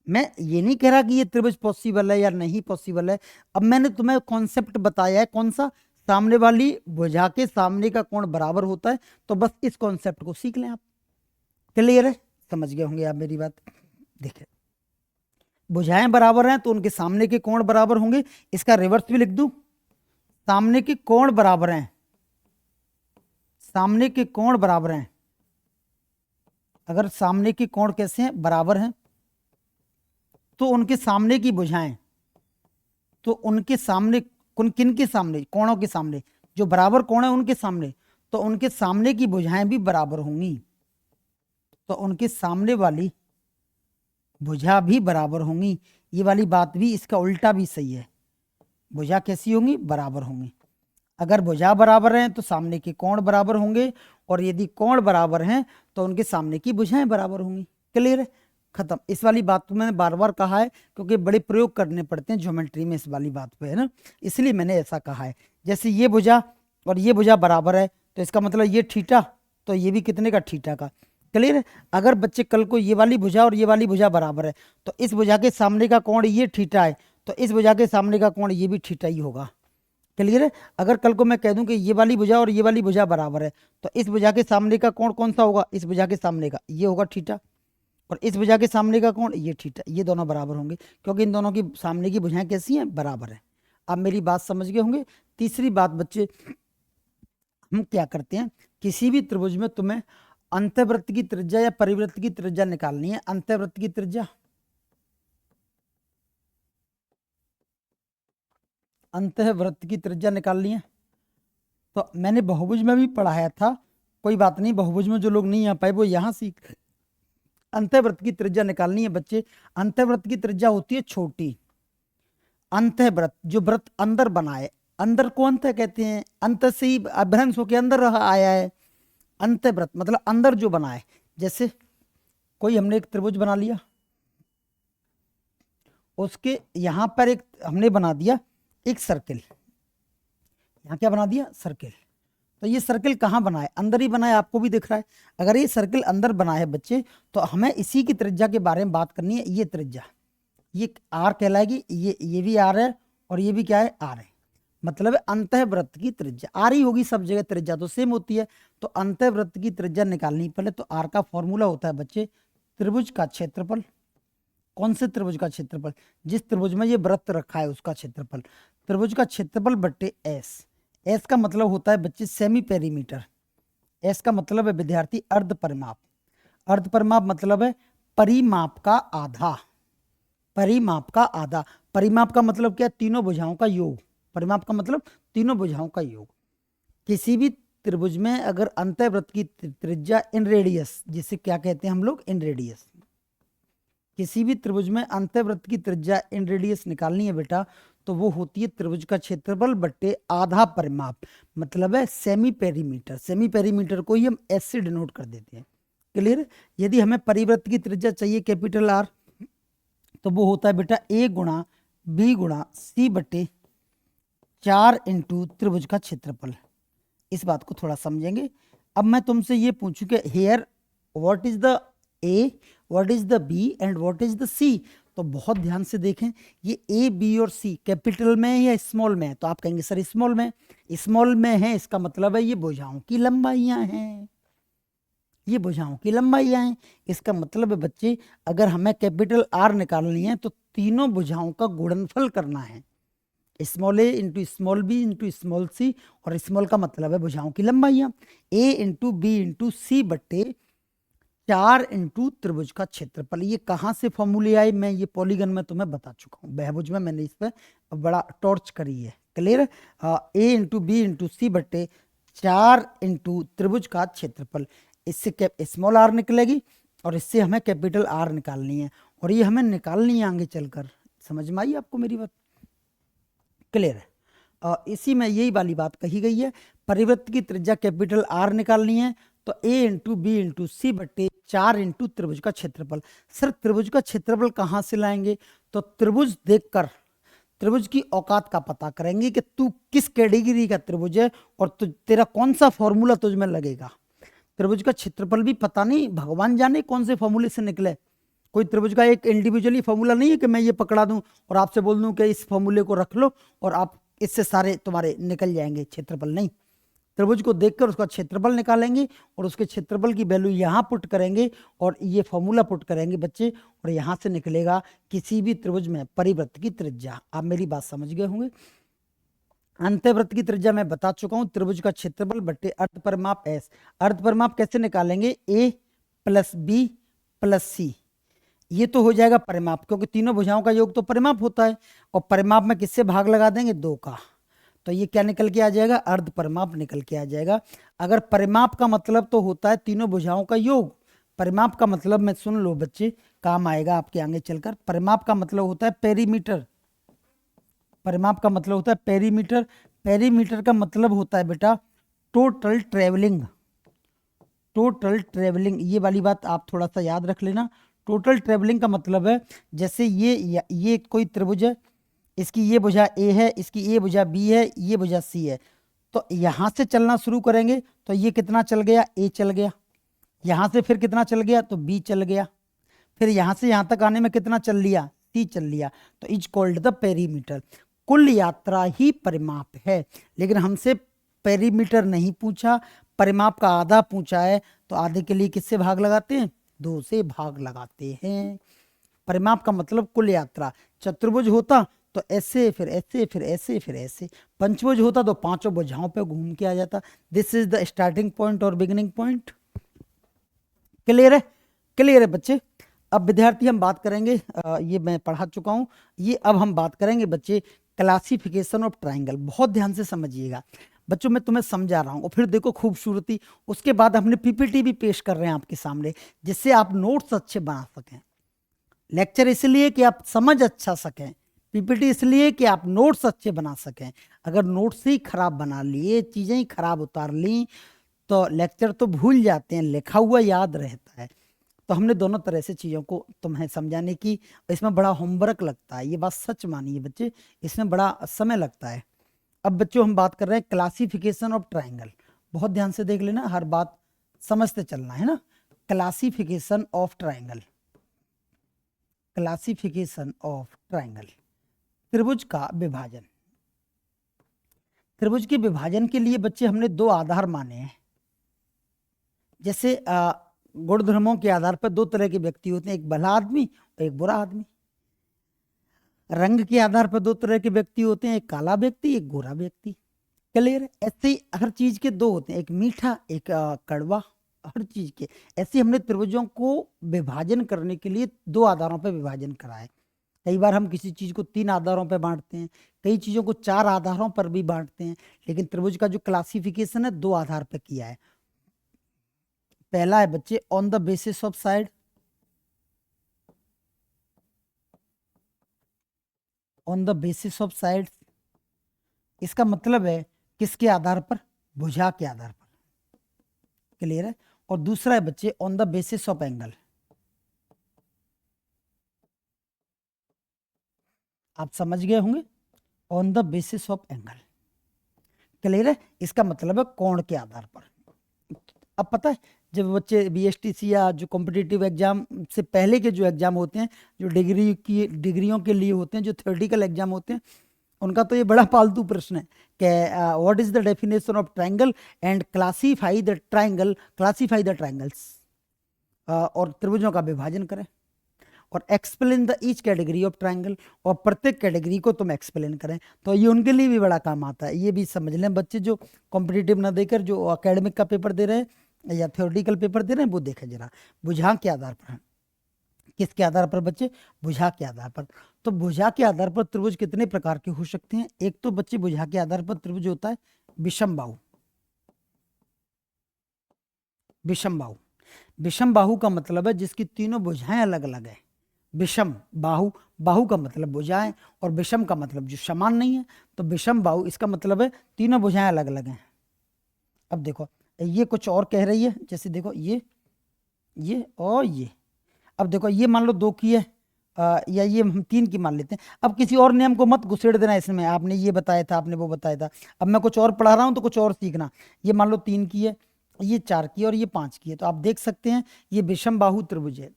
मैं ये नहीं कह रहा कि ये त्रिभुज पॉसिबल है या नहीं पॉसिबल है। अब मैंने तुम्हें कॉन्सेप्ट बताया है, कौन सा? सामने वाली भुजा के सामने का कोण बराबर होता है। तो बस इस कॉन्सेप्ट को सीख लें आप, क्लियर है, समझ गए होंगे आप मेरी बात। देखिए भुजाएं बराबर हैं तो उनके सामने के कोण बराबर होंगे। इसका रिवर्स भी लिख दूं, सामने के कोण बराबर हैं, सामने के कोण बराबर हैं। अगर सामने के कोण कैसे हैं? बराबर हैं, तो उनके सामने की भुजाएं, तो उनके सामने किन के सामने? कोणों के सामने, जो बराबर कोण है उनके सामने, तो उनके सामने की भुजाएं भी बराबर होंगी। तो उनके सामने वाली भुजा भी बराबर होंगी। ये वाली बात भी, इसका उल्टा भी सही है। भुजा कैसी होंगी? बराबर होंगी। अगर भुजा बराबर हैं तो सामने के कोण बराबर होंगे, और यदि कोण बराबर हैं तो उनके सामने की भुजाएं बराबर होंगी, क्लियर है, खत्म। इस वाली बात को मैंने बार बार कहा है क्योंकि बड़े प्रयोग करने पड़ते हैं ज्योमेट्री में इस वाली बात पे, है ना, इसलिए मैंने ऐसा कहा है। जैसे ये भुजा और ये भुजा बराबर है तो इसका मतलब ये थीटा, तो ये भी कितने का? थीटा का, क्लियर है। अगर बच्चे कल को ये वाली भुजा और ये वाली भुजा बराबर है तो इस भुजा के सामने का कोण ये थीटा है, तो इस भुजा के सामने का कोण ये भी थीटा ही होगा, क्लियर है। अगर कल को मैं कह दूं कि ये वाली भुजा और ये वाली भुजा बराबर है तो इस भुजा के सामने का कोण कौन सा होगा? इस भुजा के सामने का ये होगा थीटा, और इस भुजा के सामने का कोण ये थीटा, ये दोनों बराबर होंगे क्योंकि इन दोनों की सामने की भुजाएं कैसी हैं? बराबर है। आप मेरी बात समझ गए होंगे। तीसरी बात बच्चे, हम क्या करते हैं, किसी भी त्रिभुज में तुम्हें अंतःवृत्त की त्रिज्या या परिवृत्त की त्रिज्या निकालनी है। अंतःवृत्त की त्रिज्या, अंतःवृत्त की त्रिज्या निकालनी है। तो मैंने बहुभुज में भी पढ़ाया था, कोई बात नहीं, बहुभुज में जो लोग नहीं आ पाए वो यहाँ सीख। अंतःवृत्त की त्रिज्या निकालनी है बच्चे। अंतःवृत्त की त्रिज्या होती है छोटी। अंतःवृत्त जो वृत्त अंदर बनाए, अंदर को अंत कहते हैं, अंत से ही अभ्रंश होकर अंदर रहा आया है। अंतःवृत्त मतलब अंदर जो बनाए, जैसे कोई हमने एक त्रिभुज बना लिया, उसके यहां पर एक हमने बना दिया एक सर्किल, यहां क्या बना दिया, सर्किल। तो ये सर्किल कहाँ बनाए, अंदर ही बनाए, आपको भी दिख रहा है। अगर ये सर्किल अंदर बना है बच्चे, तो हमें इसी की त्रिज्या के बारे में बात करनी है। ये त्रिज्या, ये आर कहलाएगी, ये भी आर है और ये भी क्या है, आर है। मतलब अंतःवृत्त की त्रिज्या आर ही होगी, सब जगह त्रिज्या तो सेम होती है। तो अंतःवृत्त की त्रिज्या निकालनी पहले, तो आर का फॉर्मूला होता है बच्चे त्रिभुज का क्षेत्रफल। कौन से त्रिभुज का क्षेत्रफल, जिस त्रिभुज में ये वृत्त रखा है उसका क्षेत्रफल। त्रिभुज का क्षेत्रफल बट्टे एस। एस का मतलब होता है बच्चे सेमी पेरीमीटर। एस का मतलब है विद्यार्थी अर्ध परिमाप। अर्ध परिमाप मतलब है परिमाप का आधा। परिमाप का आधा, परिमाप का मतलब क्या, तीनों भुजाओं का योग। परिमाप का मतलब तीनों भुजाओं का योग। किसी भी त्रिभुज में अगर अंतःवृत्त की त्रिज्या इन रेडियस, जिसे क्या कहते हैं हम लोग, इन रेडियस, किसी भी त्रिभुज में अंतःवृत्त की त्रिज्या इन रेडियस निकालनी है बेटा, तो वो होती है त्रिभुज का क्षेत्रफल बट्टे आधा परिमाप, मतलब है सेमी पेरीमीटर। सेमी पेरीमीटर को ही हम एस से डिनोट कर देते हैं। क्लियर। यदि हमें परिवृत्त की त्रिज्या चाहिए कैपिटल आर, तो वो होता है बेटा ए गुणा बी गुणा सी बट्टे 4 इंटू त्रिभुज का क्षेत्रफल। इस बात को थोड़ा समझेंगे। अब मैं तुमसे ये पूछूं कि here what is the A, what is the B and what is the C. तो बहुत ध्यान से देखें, ये ए बी और सी कैपिटल में है या स्मॉल में है, तो आप कहेंगे सर स्मॉल में। स्मॉल में है इसका मतलब है ये भुजाओं की लंबाइयां हैं, ये भुजाओं की लंबाइयां हैं। इसका मतलब है बच्चे, अगर हमें कैपिटल आर निकालनी है तो तीनों भुजाओं का गुणनफल करना है, small A into small B into small C, और स्मॉल का मतलब है भुजाओं की लंबाइयां। A into B into C बट्टे 4 इंटू त्रिभुज का क्षेत्रफल। ये कहाँ से फॉर्मूले आए, मैं ये पॉलीगन में तुम्हें बता चुका हूँ, बहुभुज में मैंने इस पर बड़ा टॉर्च करी है। क्लियर। ए इंटू बी इंटू सी बट्टे 4 इंटू त्रिभुज का क्षेत्रफल। इससे स्मॉल आर निकलेगी और इससे हमें कैपिटल आर निकालनी है, और ये हमें निकालनी है आगे चलकर। समझ में आई आपको मेरी बात। क्लियर है। इसी में यही वाली बात कही गई है, परिवृत्त की त्रिज्या कैपिटल आर निकालनी है, तो ए इंटू बी इंटू सी बट्टे 4 इंटू त्रिभुज का क्षेत्रफल। सर त्रिभुज का क्षेत्रफल कहाँ से लाएंगे, तो त्रिभुज देखकर त्रिभुज की औकात का पता करेंगे कि तू किस कैटेगरी का त्रिभुज है और तेरा कौन सा फॉर्मूला तुझ में लगेगा। त्रिभुज का क्षेत्रफल भी पता नहीं, भगवान जाने कौन से फॉर्मूले से निकले। कोई त्रिभुज का एक इंडिविजुअली फॉर्मूला नहीं है कि मैं ये पकड़ा दूं और आपसे बोल दूं कि इस फॉर्मूले को रख लो और आप इससे सारे तुम्हारे निकल जाएंगे क्षेत्रफल। नहीं, त्रिभुज को देखकर उसका क्षेत्रफल निकालेंगे और उसके क्षेत्रफल की वैल्यू यहाँ पुट करेंगे और ये फॉर्मूला पुट करेंगे बच्चे, और यहाँ से निकलेगा किसी भी त्रिभुज में परिवृत्त की त्रिज्या। आप मेरी बात समझ गए होंगे। अंतःवृत्त की त्रिज्या मैं बता चुका हूँ, त्रिभुज का क्षेत्रफल बट्टे अर्ध परिमाप एस। अर्ध परिमाप कैसे निकालेंगे, ए प्लस बी प्लस सी। ये तो हो जाएगा परिमाप, क्योंकि तीनों भुजाओं का योग तो परिमाप होता है, और परिमाप में किससे भाग लगा देंगे, 2 का। तो ये क्या निकल के आ जाएगा, अर्ध परिमाप निकल के आ जाएगा। अगर परिमाप का मतलब तो होता है तीनों भुजाओं का योग, परिमाप का मतलब में सुन लो बच्चे, काम आएगा आपके आगे चलकर। परिमाप का मतलब होता है पेरीमीटर। परिमाप का मतलब होता है पेरीमीटर। पेरीमीटर का मतलब होता है बेटा टोटल ट्रेवलिंग। टोटल ट्रेवलिंग, ये वाली बात आप थोड़ा सा याद रख लेना। टोटल ट्रेवलिंग का मतलब है, जैसे ये कोई त्रिभुज है, इसकी ये भुजा ए है, इसकी ये भुजा बी है, ये भुजा सी है। तो यहाँ से चलना शुरू करेंगे तो ये कितना चल गया, ए चल गया। यहाँ से फिर कितना चल गया, तो बी चल गया। फिर यहाँ से यहाँ तक आने में कितना चल लिया, सी चल लिया। तो इज कॉल्ड द पेरीमीटर। कुल यात्रा ही परिमाप है, लेकिन हमसे पेरीमीटर नहीं पूछा, परिमाप का आधा पूछा है। तो आधे के लिए किससे भाग लगाते हैं, 2 से भाग लगाते हैं। परिमाप का मतलब कुल यात्रा। चतुर्भुज होता तो ऐसे फिर ऐसे फिर ऐसे फिर ऐसे, पंचभुज होता तो 5 भुजाओं पे घूम के आ जाता। This is the starting point और बिगिनिंग पॉइंट। क्लियर है? क्लियर है बच्चे? अब विद्यार्थी हम बात करेंगे, ये मैं पढ़ा चुका हूं, ये अब हम बात करेंगे बच्चे क्लासिफिकेशन ऑफ ट्राइंगल। बहुत ध्यान से समझिएगा बच्चों, मैं तुम्हें समझा रहा हूं और फिर देखो खूबसूरती। उसके बाद हमने पीपीटी भी पेश कर रहे हैं आपके सामने, जिससे आप नोट्स अच्छे बना सकें। लेक्चर इसलिए कि आप समझ अच्छा सकें, पीपीटी इसलिए कि आप नोट्स अच्छे बना सकें। अगर नोट्स ही खराब बना लिए, चीज़ें ही खराब उतार ली, तो लेक्चर तो भूल जाते हैं, लिखा हुआ याद रहता है। तो हमने दोनों तरह से चीज़ों को तुम्हें समझाने की, इसमें बड़ा होमवर्क लगता है, ये बात सच मानिए बच्चे, इसमें बड़ा समय लगता है। अब बच्चों हम बात कर रहे हैं क्लासिफिकेशन ऑफ ट्राइंगल। बहुत ध्यान से देख लेना, हर बात समझते चलना है ना। Classification of triangle, classification of triangle, त्रिभुज का विभाजन। त्रिभुज के विभाजन के लिए बच्चे हमने दो आधार माने हैं। जैसे गुणधर्मों के आधार पर दो तरह के व्यक्ति होते हैं, एक भला आदमी और एक बुरा आदमी। रंग के आधार पर दो तरह के व्यक्ति होते हैं, एक काला व्यक्ति, एक गोरा व्यक्ति। क्लियर है? ऐसे ही हर चीज के दो होते हैं, एक मीठा, एक कड़वा, हर चीज के। ऐसे हमने त्रिभुजों को विभाजन करने के लिए दो आधारों पर विभाजन करा है। कई बार हम किसी चीज को तीन आधारों पर बांटते हैं, कई चीजों को चार आधारों पर भी बांटते हैं, लेकिन त्रिभुज का जो क्लासिफिकेशन है दो आधार पर किया है। पहला है बच्चे on the basis of side, on the basis of side, इसका मतलब है किसके आधार पर? भुजा के आधार पर। क्लियर है? और दूसरा है बच्चे on the basis of angle. आप समझ गए होंगे, on the basis of angle. Clear है? इसका मतलब है कोण के आधार पर। अब पता है, जब बच्चे बीएसटीसी या जो कॉम्पिटिटिव एग्जाम से पहले के जो एग्जाम होते हैं, जो डिग्रियों के लिए होते हैं, जो थ्योरेटिकल एग्जाम होते हैं, उनका तो ये बड़ा पालतू प्रश्न है कि what is the definition of triangle and classify the triangle, classify the triangles, और त्रिभुजों का विभाजन करें और explain the each category of triangle, और प्रत्येक कैटेगरी को तुम एक्सप्लेन करें। तो ये उनके लिए भी बड़ा काम आता है। ये भी समझ लें बच्चे, जो कॉम्पिटिटिव ना देकर जो अकेडमिक का पेपर दे रहे हैं या थ्योरेटिकल पेपर दे रहे हैं, वो देखें जरा भुजा के आधार पर। किसके आधार पर बच्चे? भुजा के आधार पर। तो भुजा के आधार पर त्रिभुज कितने प्रकार के हो सकते हैं? एक तो बच्चे भुजा के आधार पर त्रिभुज होता है विषम बाहु। विषम बाहु, विषम बाहु का मतलब है जिसकी तीनों भुजाएं अलग अलग है। विषम बाहु, बाहु का मतलब भुजाएं, और विषम का मतलब जो समान नहीं है। तो विषम बाहु, इसका मतलब है तीनों भुजाएं अलग अलग हैं। अब देखो ये कुछ और कह रही है, जैसे देखो ये और ये। अब देखो ये मान लो दो की है, या ये हम तीन की मान लेते हैं। अब किसी और नियम को मत घुसेड़ देना इसमें, आपने ये बताया था, आपने वो बताया था। अब मैं कुछ और पढ़ा रहा हूं तो कुछ और सीखना। ये मान लो तीन की है, ये चार की है और ये पांच की है, तो आप देख सकते हैं ये विषम बाहु त्रिभुज है,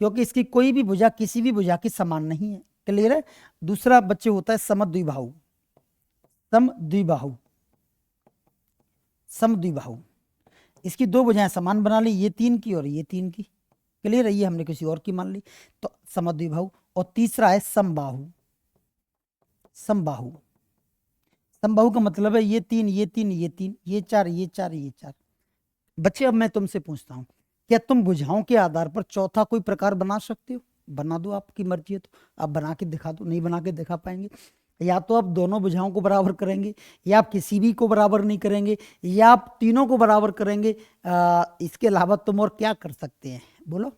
क्योंकि इसकी कोई भी भुजा किसी भी भुजा की समान नहीं है। क्लियर है? दूसरा बच्चे होता है समद्विबाहु, समद्विबाहु, समद्विबाहु। इसकी दो भुजाएं समान बना ली, ये तीन की और ये तीन की। क्लियर है? ये हमने किसी और की मान ली, तो समद्विबाहु। और तीसरा है समबाहु, समबाहु। समबाहु का मतलब है ये तीन, ये तीन, ये तीन, ये चार, ये चार, ये चार। बच्चे अब मैं तुमसे पूछता हूं, क्या तुम भुजाओं के आधार पर चौथा कोई प्रकार बना सकते हो? बना दो, आपकी मर्जी है तो आप बना के दिखा दो। नहीं बना के दिखा पाएंगे, या तो आप दोनों भुजाओं को बराबर करेंगे, या आप किसी भी को बराबर नहीं करेंगे, या आप तीनों को बराबर करेंगे। इसके अलावा तुम और क्या कर सकते हैं बोलो?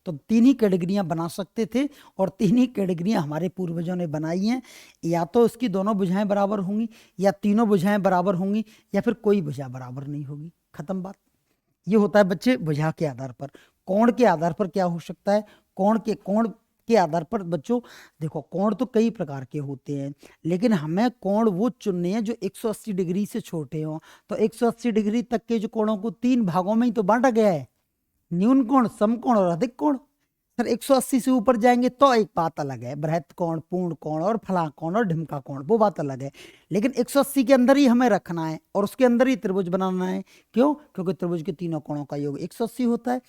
तो तीन ही कैटेगरियां बना सकते थे, और तीन ही कैटेगरियां हमारे पूर्वजों ने बनाई हैं। या तो उसकी दोनों भुजाएं बराबर होंगी, या तीनों भुजाएं बराबर होंगी, या फिर कोई भुजा बराबर नहीं होगी। खत्म बात। ये होता है बच्चे भुजा के आधार पर। कोण के आधार पर क्या हो सकता है? कोण के आधार पर बच्चों देखो, कोण तो कई प्रकार के होते हैं, लेकिन हमें कोण वो चुनने हैं जो 180 डिग्री से छोटे हों। तो 180 डिग्री तक के जो कोणों को तीन भागों में ही तो बांटा गया है, न्यून कोण, समकोण और अधिक कोण। सर 180 से ऊपर जाएंगे तो एक बात अलग है, बृहत कोण, पूर्ण कोण और फला कोण और ढिमका कोण, वो बात अलग है। लेकिन 180 के अंदर ही हमें रखना है और उसके अंदर ही त्रिभुज बनाना है। क्यों? क्योंकि त्रिभुज के तीनों कोणों का योग 180 होता है।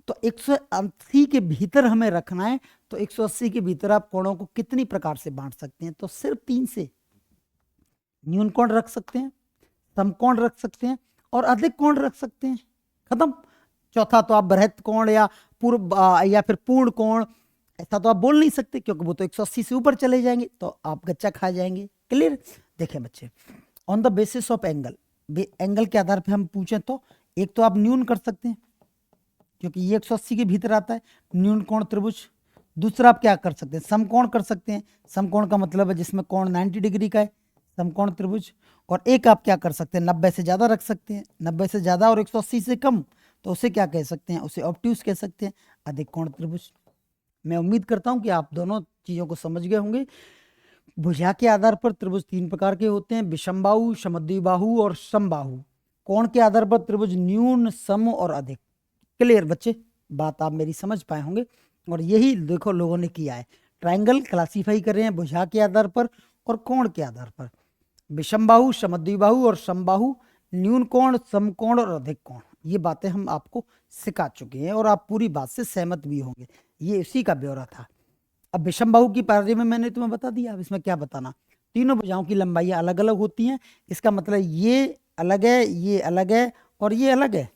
तो 180 के भीतर हमें रखना है। तो 180 के भीतर आप कोणों को कितनी प्रकार से बांट सकते हैं? तो सिर्फ तीन से। न्यून कोण रख सकते हैं, समकोण रख सकते हैं और अधिक कोण रख सकते हैं। खत्म। चौथा तो आप बृहत कोण या पूर्व या फिर पूर्ण कोण ऐसा तो आप बोल नहीं सकते, क्योंकि वो तो 180 से ऊपर चले जाएंगे तो आप गच्चा खा जाएंगे। क्लियर? देखें बच्चे, on the basis of angle, angle के आधार पे हम पूछें तो एक तो आप न्यून कर सकते हैं क्योंकि ये 180 के भीतर आता है, न्यून कोण त्रिभुज। दूसरा आप क्या कर सकते हैं, समकोण कर सकते हैं। समकोण का मतलब है जिसमें कोण 90 डिग्री का है, समकोण त्रिभुज। और एक आप क्या कर सकते हैं, 90 से ज़्यादा रख सकते हैं, 90 से ज़्यादा और 180 से कम, तो उसे क्या कह सकते हैं, उसे ऑब्ट्यूज कह सकते हैं, अधिक कोण त्रिभुज। मैं उम्मीद करता हूं कि आप दोनों चीज़ों को समझ गए होंगे। भुजा के आधार पर त्रिभुज 3 प्रकार के होते हैं, विषमबाहु, समद्विबाहु और समबाहु। कोण के आधार पर त्रिभुज न्यून, सम और अधिक। क्लियर बच्चे? बात आप मेरी समझ पाए होंगे। और यही देखो लोगों ने किया है, ट्रायंगल क्लासीफाई कर रहे हैं भुजा के आधार पर और कोण के आधार पर। विषमबाहु, समद्विबाहु और समबाहु, न्यून कोण, समकोण और अधिक कोण। ये बातें हम आपको सिखा चुके हैं और आप पूरी बात से सहमत भी होंगे। ये इसी का ब्यौरा था। अब विषमबाहु की बारे में मैंने तुम्हें बता दिया, अब इसमें क्या बताना, तीनों भुजाओं की लंबाइयां अलग अलग होती हैं। इसका मतलब ये अलग है, ये अलग है और ये अलग है।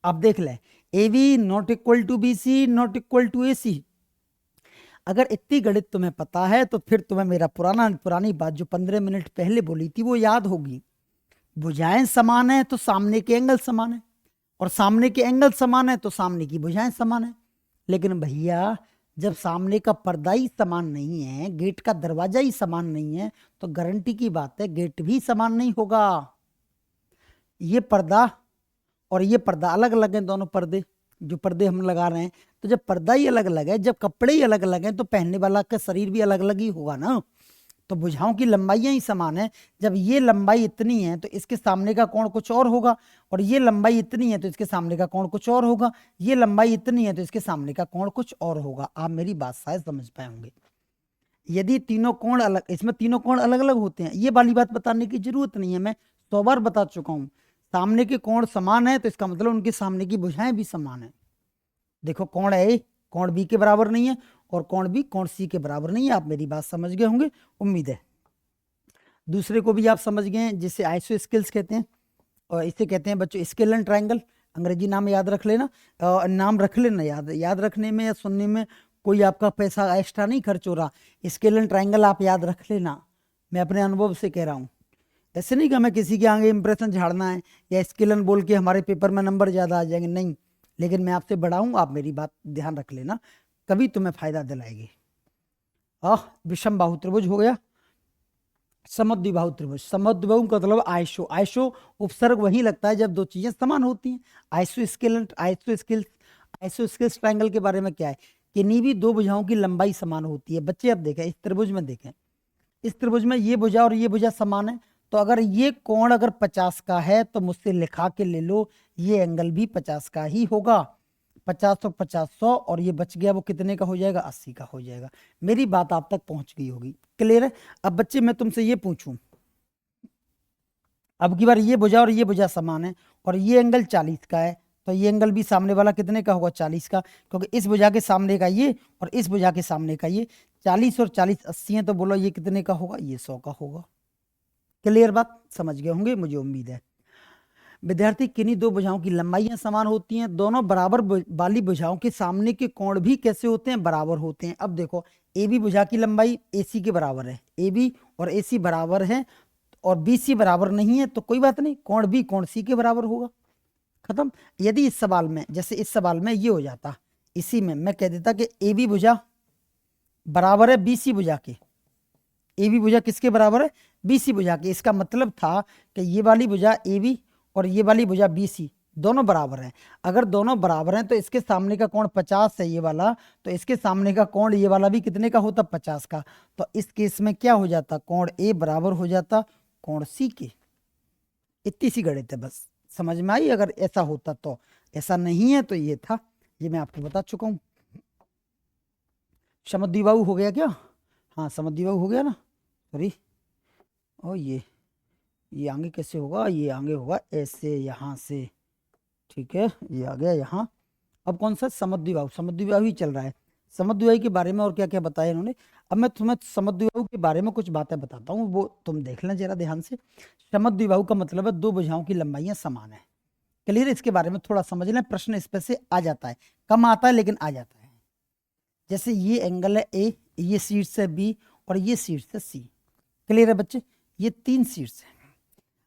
आप देख लें, A B not equal to B C not equal to A C. अगर इतनी गणित तुम्हें पता है तो फिर तुम्हें मेरा पुरानी बात जो 15 मिनट पहले बोली थी वो याद होगी। भुजाएं समान है तो सामने के एंगल समान है, और सामने के एंगल समान है तो सामने की भुजाएं समान है। लेकिन भैया जब सामने का पर्दा ही समान नहीं है, गेट का दरवाजा ही समान नहीं है, तो गारंटी की बात है गेट भी समान नहीं होगा। ये पर्दा और ये पर्दा अलग अलग हैं, दोनों पर्दे जो पर्दे हम लगा रहे हैं। तो जब पर्दा ही अलग अलग है, जब कपड़े ही अलग अलग हैं, तो पहनने वाला का शरीर भी अलग अलग ही होगा ना। तो भुजाओं की लंबाइयां ही समान है। जब ये लंबाई इतनी है तो इसके सामने का कोण कुछ और होगा, और ये लंबाई इतनी है तो इसके सामने का कोण कुछ और होगा, ये लंबाई इतनी है तो इसके सामने का कोण कुछ और होगा। आप मेरी बात शायद समझ पाए होंगे। यदि तीनों कोण अलग, इसमें तीनों कोण अलग अलग होते हैं, ये वाली बात बताने की जरूरत नहीं है, मैं 100 बार बता चुका हूं। सामने के कोण समान है तो इसका मतलब उनके सामने की भुजाएं भी समान है। देखो कोण ए कोण बी के बराबर नहीं है और कोण बी कोण सी के बराबर नहीं है। आप मेरी बात समझ गए होंगे, उम्मीद है। दूसरे को भी आप समझ गए हैं, जिसे आइसो स्केल्स कहते हैं, और इसे कहते हैं बच्चों स्केल एंड ट्रायंगल। अंग्रेजी नाम याद रख लेना, नाम रख लेना, याद रखने में या सुनने में कोई आपका पैसा एक्स्ट्रा नहीं खर्च हो रहा। स्केल एंड ट्रायंगल आप याद रख लेना, मैं अपने अनुभव से कह रहा हूँ। ऐसे नहीं कि हमें किसी के आगे इंप्रेशन झाड़ना है या स्केल एंड बोल के हमारे पेपर में नंबर ज़्यादा आ जाएंगे, नहीं। लेकिन मैं आपसे बड़ा हूँ, आप मेरी बात ध्यान रख लेना, कभी तुम्हें फायदा दिलाएगी। विषम बाहु त्रिभुज हो गया, समद्विबाहु त्रिभुज। समद्विबाहु का मतलब आइसो, आइसो उपसर्ग वहीं लगता है जब दो चीजें समान होती हैं। आइसो स्केल्स ट्रायंगल के बारे में क्या है कि इन्हीं भी दो भुजाओं की लंबाई समान होती है। बच्चे अब देखें, इस त्रिभुज में देखें, इस त्रिभुज में ये भुजा और ये भुजा समान है, तो अगर ये कोण अगर 50 का है तो मुझसे लिखा के ले लो ये एंगल भी 50 का ही होगा। 50 और 50 100, और ये बच गया वो कितने का हो जाएगा, 80 का हो जाएगा। मेरी बात आप तक पहुंच गई होगी, क्लियर है। अब बच्चे मैं तुमसे ये पूछूं, अब की बार ये भुजा और ये भुजा समान है और ये एंगल 40 का है, तो ये एंगल भी सामने वाला कितने का होगा, 40 का, क्योंकि इस भुजा के सामने का ये और इस भुजा के सामने का ये 40 और 40 80 है, तो बोलो ये कितने का होगा, ये 100 का होगा। क्लियर बात, समझ गए होंगे मुझे उम्मीद है। विद्यार्थी किन्हीं दो भुजाओं की लंबाइयां समान होती हैं, दोनों बराबर वाली भुजाओं के सामने के कोण भी कैसे होते हैं, बराबर होते हैं। अब देखो ए बी भुजा की लंबाई ए सी के बराबर है, ए बी और ए सी बराबर है, और बी सी बराबर नहीं है तो कोई बात नहीं, कोण बी कोण सी के बराबर होगा, खत्म। यदि इस सवाल में, जैसे इस सवाल में ये हो जाता, इसी में मैं कह देता कि ए बी भुजा बराबर है बी सी भुजा के, ए बी भुजा किसके बराबर है, बी सी भुजा के। इसका मतलब था कि ये वाली भुजा ए बी और ये वाली भुजा बी सी दोनों बराबर हैं। अगर दोनों बराबर हैं तो इसके सामने का कोण 50 है ये वाला, तो इसके सामने का कोण ये वाला भी कितने का होता, 50 का। तो इस केस में क्या हो जाता, कोण ए बराबर हो जाता कोण सी के। इतनी सी गणित है, बस समझ में आई। अगर ऐसा होता तो, ऐसा नहीं है तो ये था, ये मैं आपको बता चुका हूं। समद्विबाहु हो गया क्या, हाँ समद्विबाहु हो गया ना, सॉरी। और ये आगे कैसे होगा, ये आगे होगा ऐसे यहाँ से, ठीक है, ये आ गया यहाँ। अब कौन सा, समद्विबाहु, समद्विबाहु ही चल रहा है। समद्विबाहु के बारे में और क्या क्या बताया इन्होंने। अब मैं तुम्हें समद्विबाहु के बारे में कुछ बातें बताता हूँ, वो तुम देख लें जरा ध्यान से। समद्विबाहु का मतलब है दो भुजाओं की लंबाइयां समान है, क्लियर? इसके बारे में थोड़ा समझ लें, प्रश्न इस पे से आ जाता है, कम आता है लेकिन आ जाता है। जैसे ये एंगल है ए, ये शीर्ष है बी और ये शीर्ष है सी। क्लियर है बच्चे? ये 3 शीर्ष है।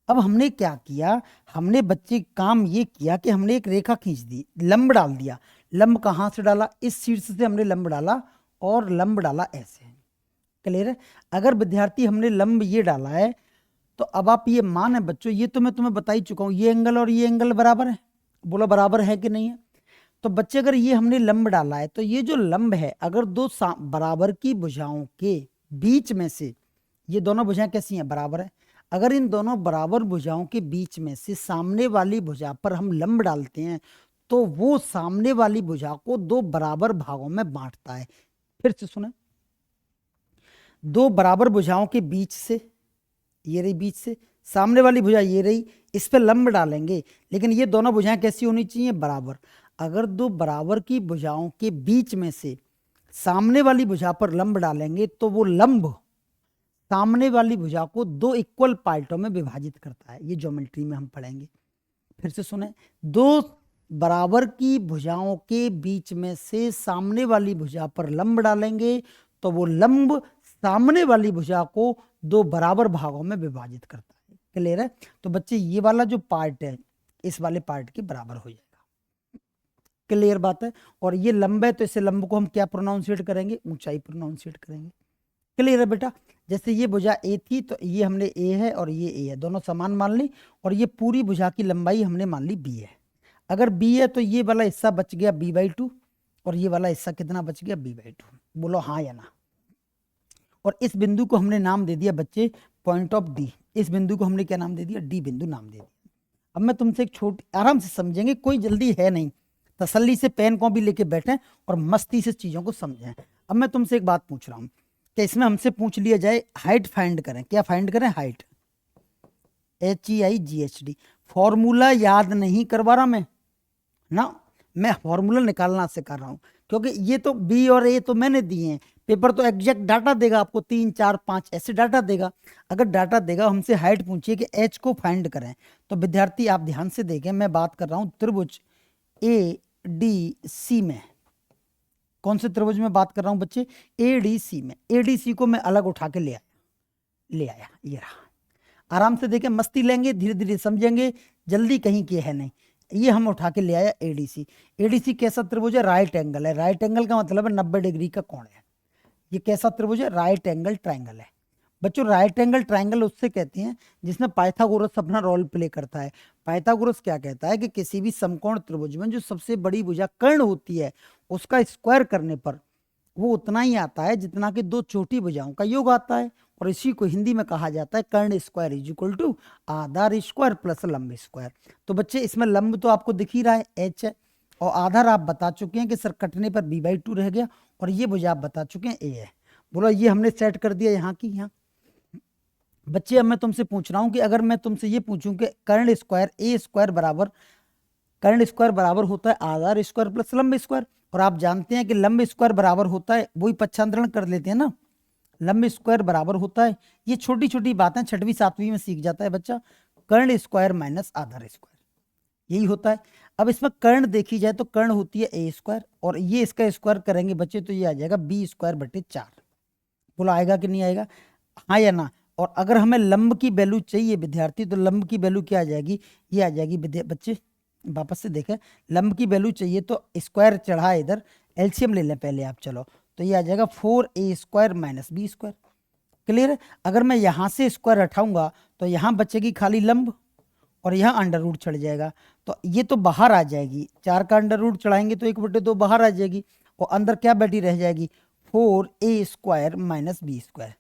अब हमने क्या किया, हमने बच्चे काम ये किया कि हमने एक रेखा खींच दी, लंब डाल दिया। लंब कहाँ से डाला? इस शीर्ष से हमने लंब डाला और लंब डाला ऐसे। क्लियर है? अगर विद्यार्थी हमने लंब ये डाला है तो अब आप ये माने बच्चों, ये तो मैं तुम्हें बता ही चुका हूँ, ये एंगल और ये एंगल बराबर है। बोलो बराबर है कि नहीं है? तो बच्चे अगर ये हमने लंब डाला है तो ये जो लंब है, अगर दो बराबर की भुजाओं के बीच में से, ये दोनों भुजाएं कैसी हैं? बराबर है। अगर इन दोनों बराबर भुजाओं के बीच में से सामने वाली भुजा पर हम लंब डालते हैं तो वो सामने वाली भुजा को 2 बराबर भागों में बांटता है। फिर से सुने, 2 बराबर भुजाओं के बीच से, ये रही बीच से, सामने वाली भुजा ये रही, इस पे लंब डालेंगे, लेकिन ये दोनों भुजाएं कैसी होनी चाहिए? बराबर। अगर 2 बराबर की भुजाओं के बीच में से सामने वाली भुजा पर लंब डालेंगे तो वो लंब सामने वाली भुजा को 2 इक्वल पार्टों में विभाजित करता है। ये ज्योमेट्री में हम पढ़ेंगे। फिर से सुने, 2 बराबर की भुजाओं के बीच में से सामने वाली भुजा पर लंब डालेंगे तो वो लंब सामने वाली भुजा को 2 बराबर भागों में विभाजित करता है। क्लियर है? तो बच्चे ये वाला जो पार्ट है इस वाले पार्ट के बराबर हो जाएगा। क्लियर बात है? और ये लंब है तो इसे लंब को हम क्या प्रोनाउंसिएट करेंगे? ऊंचाई प्रोनाउंसिएट करेंगे। क्लियर है बेटा? जैसे ये भुजा ए थी तो ये हमने ए है और ये ए है, दोनों समान मान ली, और ये पूरी भुजा की लंबाई हमने मान ली बी है। अगर बी है तो ये वाला हिस्सा बच गया b/2 और ये वाला हिस्सा कितना बच गया? b/2। बोलो हाँ या ना। और इस बिंदु को हमने नाम दे दिया बच्चे पॉइंट ऑफ डी। इस बिंदु को हमने क्या नाम दे दिया? डी बिंदु नाम दे दिया। अब मैं तुमसे एक छोटी, आराम से समझेंगे, कोई जल्दी है नहीं, तसल्ली से पेन कॉपी लेके बैठें और मस्ती से चीजों को समझें। अब मैं तुमसे एक बात पूछ रहा हूँ कि इसमें हमसे पूछ लिया जाए हाइट फाइंड करें। क्या फाइंड करें? Height, HEIGHT। फॉर्मूला याद नहीं करवा रहा मैं ना, मैं फॉर्मूला निकालना सिखा रहा हूं, क्योंकि ये तो बी और ए तो मैंने दिए हैं, पेपर तो एग्जैक्ट डाटा देगा आपको, 3 4 5 ऐसे डाटा देगा। अगर डाटा देगा, हमसे हाइट पूछिए कि एच को फाइंड करें, तो विद्यार्थी आप ध्यान से देखें, मैं बात कर रहा हूं त्रिभुज ADC में। कौन से त्रिभुज में बात कर रहा हूं बच्चे? ADC में। ADC को मैं अलग उठा के ले आया, ये रहा। आराम से देखें, मस्ती लेंगे, धीरे धीरे समझेंगे, जल्दी कहीं की है नहीं। ये हम उठा के ले आया ADC। ADC कैसा त्रिभुज है? राइट एंगल है। राइट एंगल का मतलब है 90 डिग्री का कोण है। ये कैसा त्रिभुज है? राइट एंगल ट्रायंगल है। बच्चों राइट एंगल ट्रायंगल उससे कहते हैं जिसमें पाइथागोरस अपना रोल प्ले करता है। पाइथागोरस क्या कहता है कि किसी भी समकोण त्रिभुज में जो सबसे बड़ी भुजा कर्ण होती है उसका स्क्वायर करने पर वो उतना ही आता है जितना कि 2 छोटी भुजाओं का योग आता है, और इसी को हिंदी में कहा जाता है कर्ण स्क्वायर इज इक्वल टू आधार स्क्वायर प्लस लंब स्क्वायर। तो बच्चे इसमें लंब तो आपको दिख ही रहा है H है, और आधार आप बता चुके हैं कि सर कटने पर b/2 रह गया, और ये भुजा आप बता चुके हैं A है। बोलो ये हमने सेट कर दिया यहाँ की यहाँ। बच्चे अब मैं तुमसे पूछ रहा हूँ कि अगर मैं तुमसे ये पूछूं कि कर्ण स्क्वायर A स्क्वायर बराबर, कर्ण स्क्वायर बराबर होता है आधार स्क्वायर प्लस लंब स्क्वायर, और आप जानते हैं कि लंब स्क्वायर बराबर होता है, वही पक्षांतरण कर लेते हैं ना, लंब स्क्वायर बराबर होता है, ये छोटी छोटी बातें 6वीं 7वीं में सीख जाता है बच्चा, कर्ण स्क्वायर माइनस आधार स्क्वायर, यही होता है। अब इसमें कर्ण देखी जाए तो कर्ण होती है A स्क्वायर, और ये इसका स्क्वायर करेंगे बच्चे तो ये आ जाएगा B स्क्वायर बटे 4। बोलो आएगा कि नहीं आएगा? हाँ या ना? और अगर हमें लंब की वैल्यू चाहिए विद्यार्थी, तो लंब की वैल्यू क्या आ जाएगी? ये आ जाएगी बच्चे, वापस से देखें, लंब की वैल्यू चाहिए तो स्क्वायर चढ़ा इधर, एलसीएम ले लें पहले आप, चलो, तो ये आ जाएगा 4A square minus B square. Clear है? अगर मैं यहाँ से स्क्वायर हटाऊंगा तो यहाँ बचेगी खाली लंब, और यहाँ अंडर रूट चढ़ जाएगा, तो ये तो बाहर आ जाएगी, 4 का अंडर रूट चढ़ाएंगे तो 1/2 बाहर आ जाएगी, और अंदर क्या बैठी रह जाएगी? 4A square minus B square.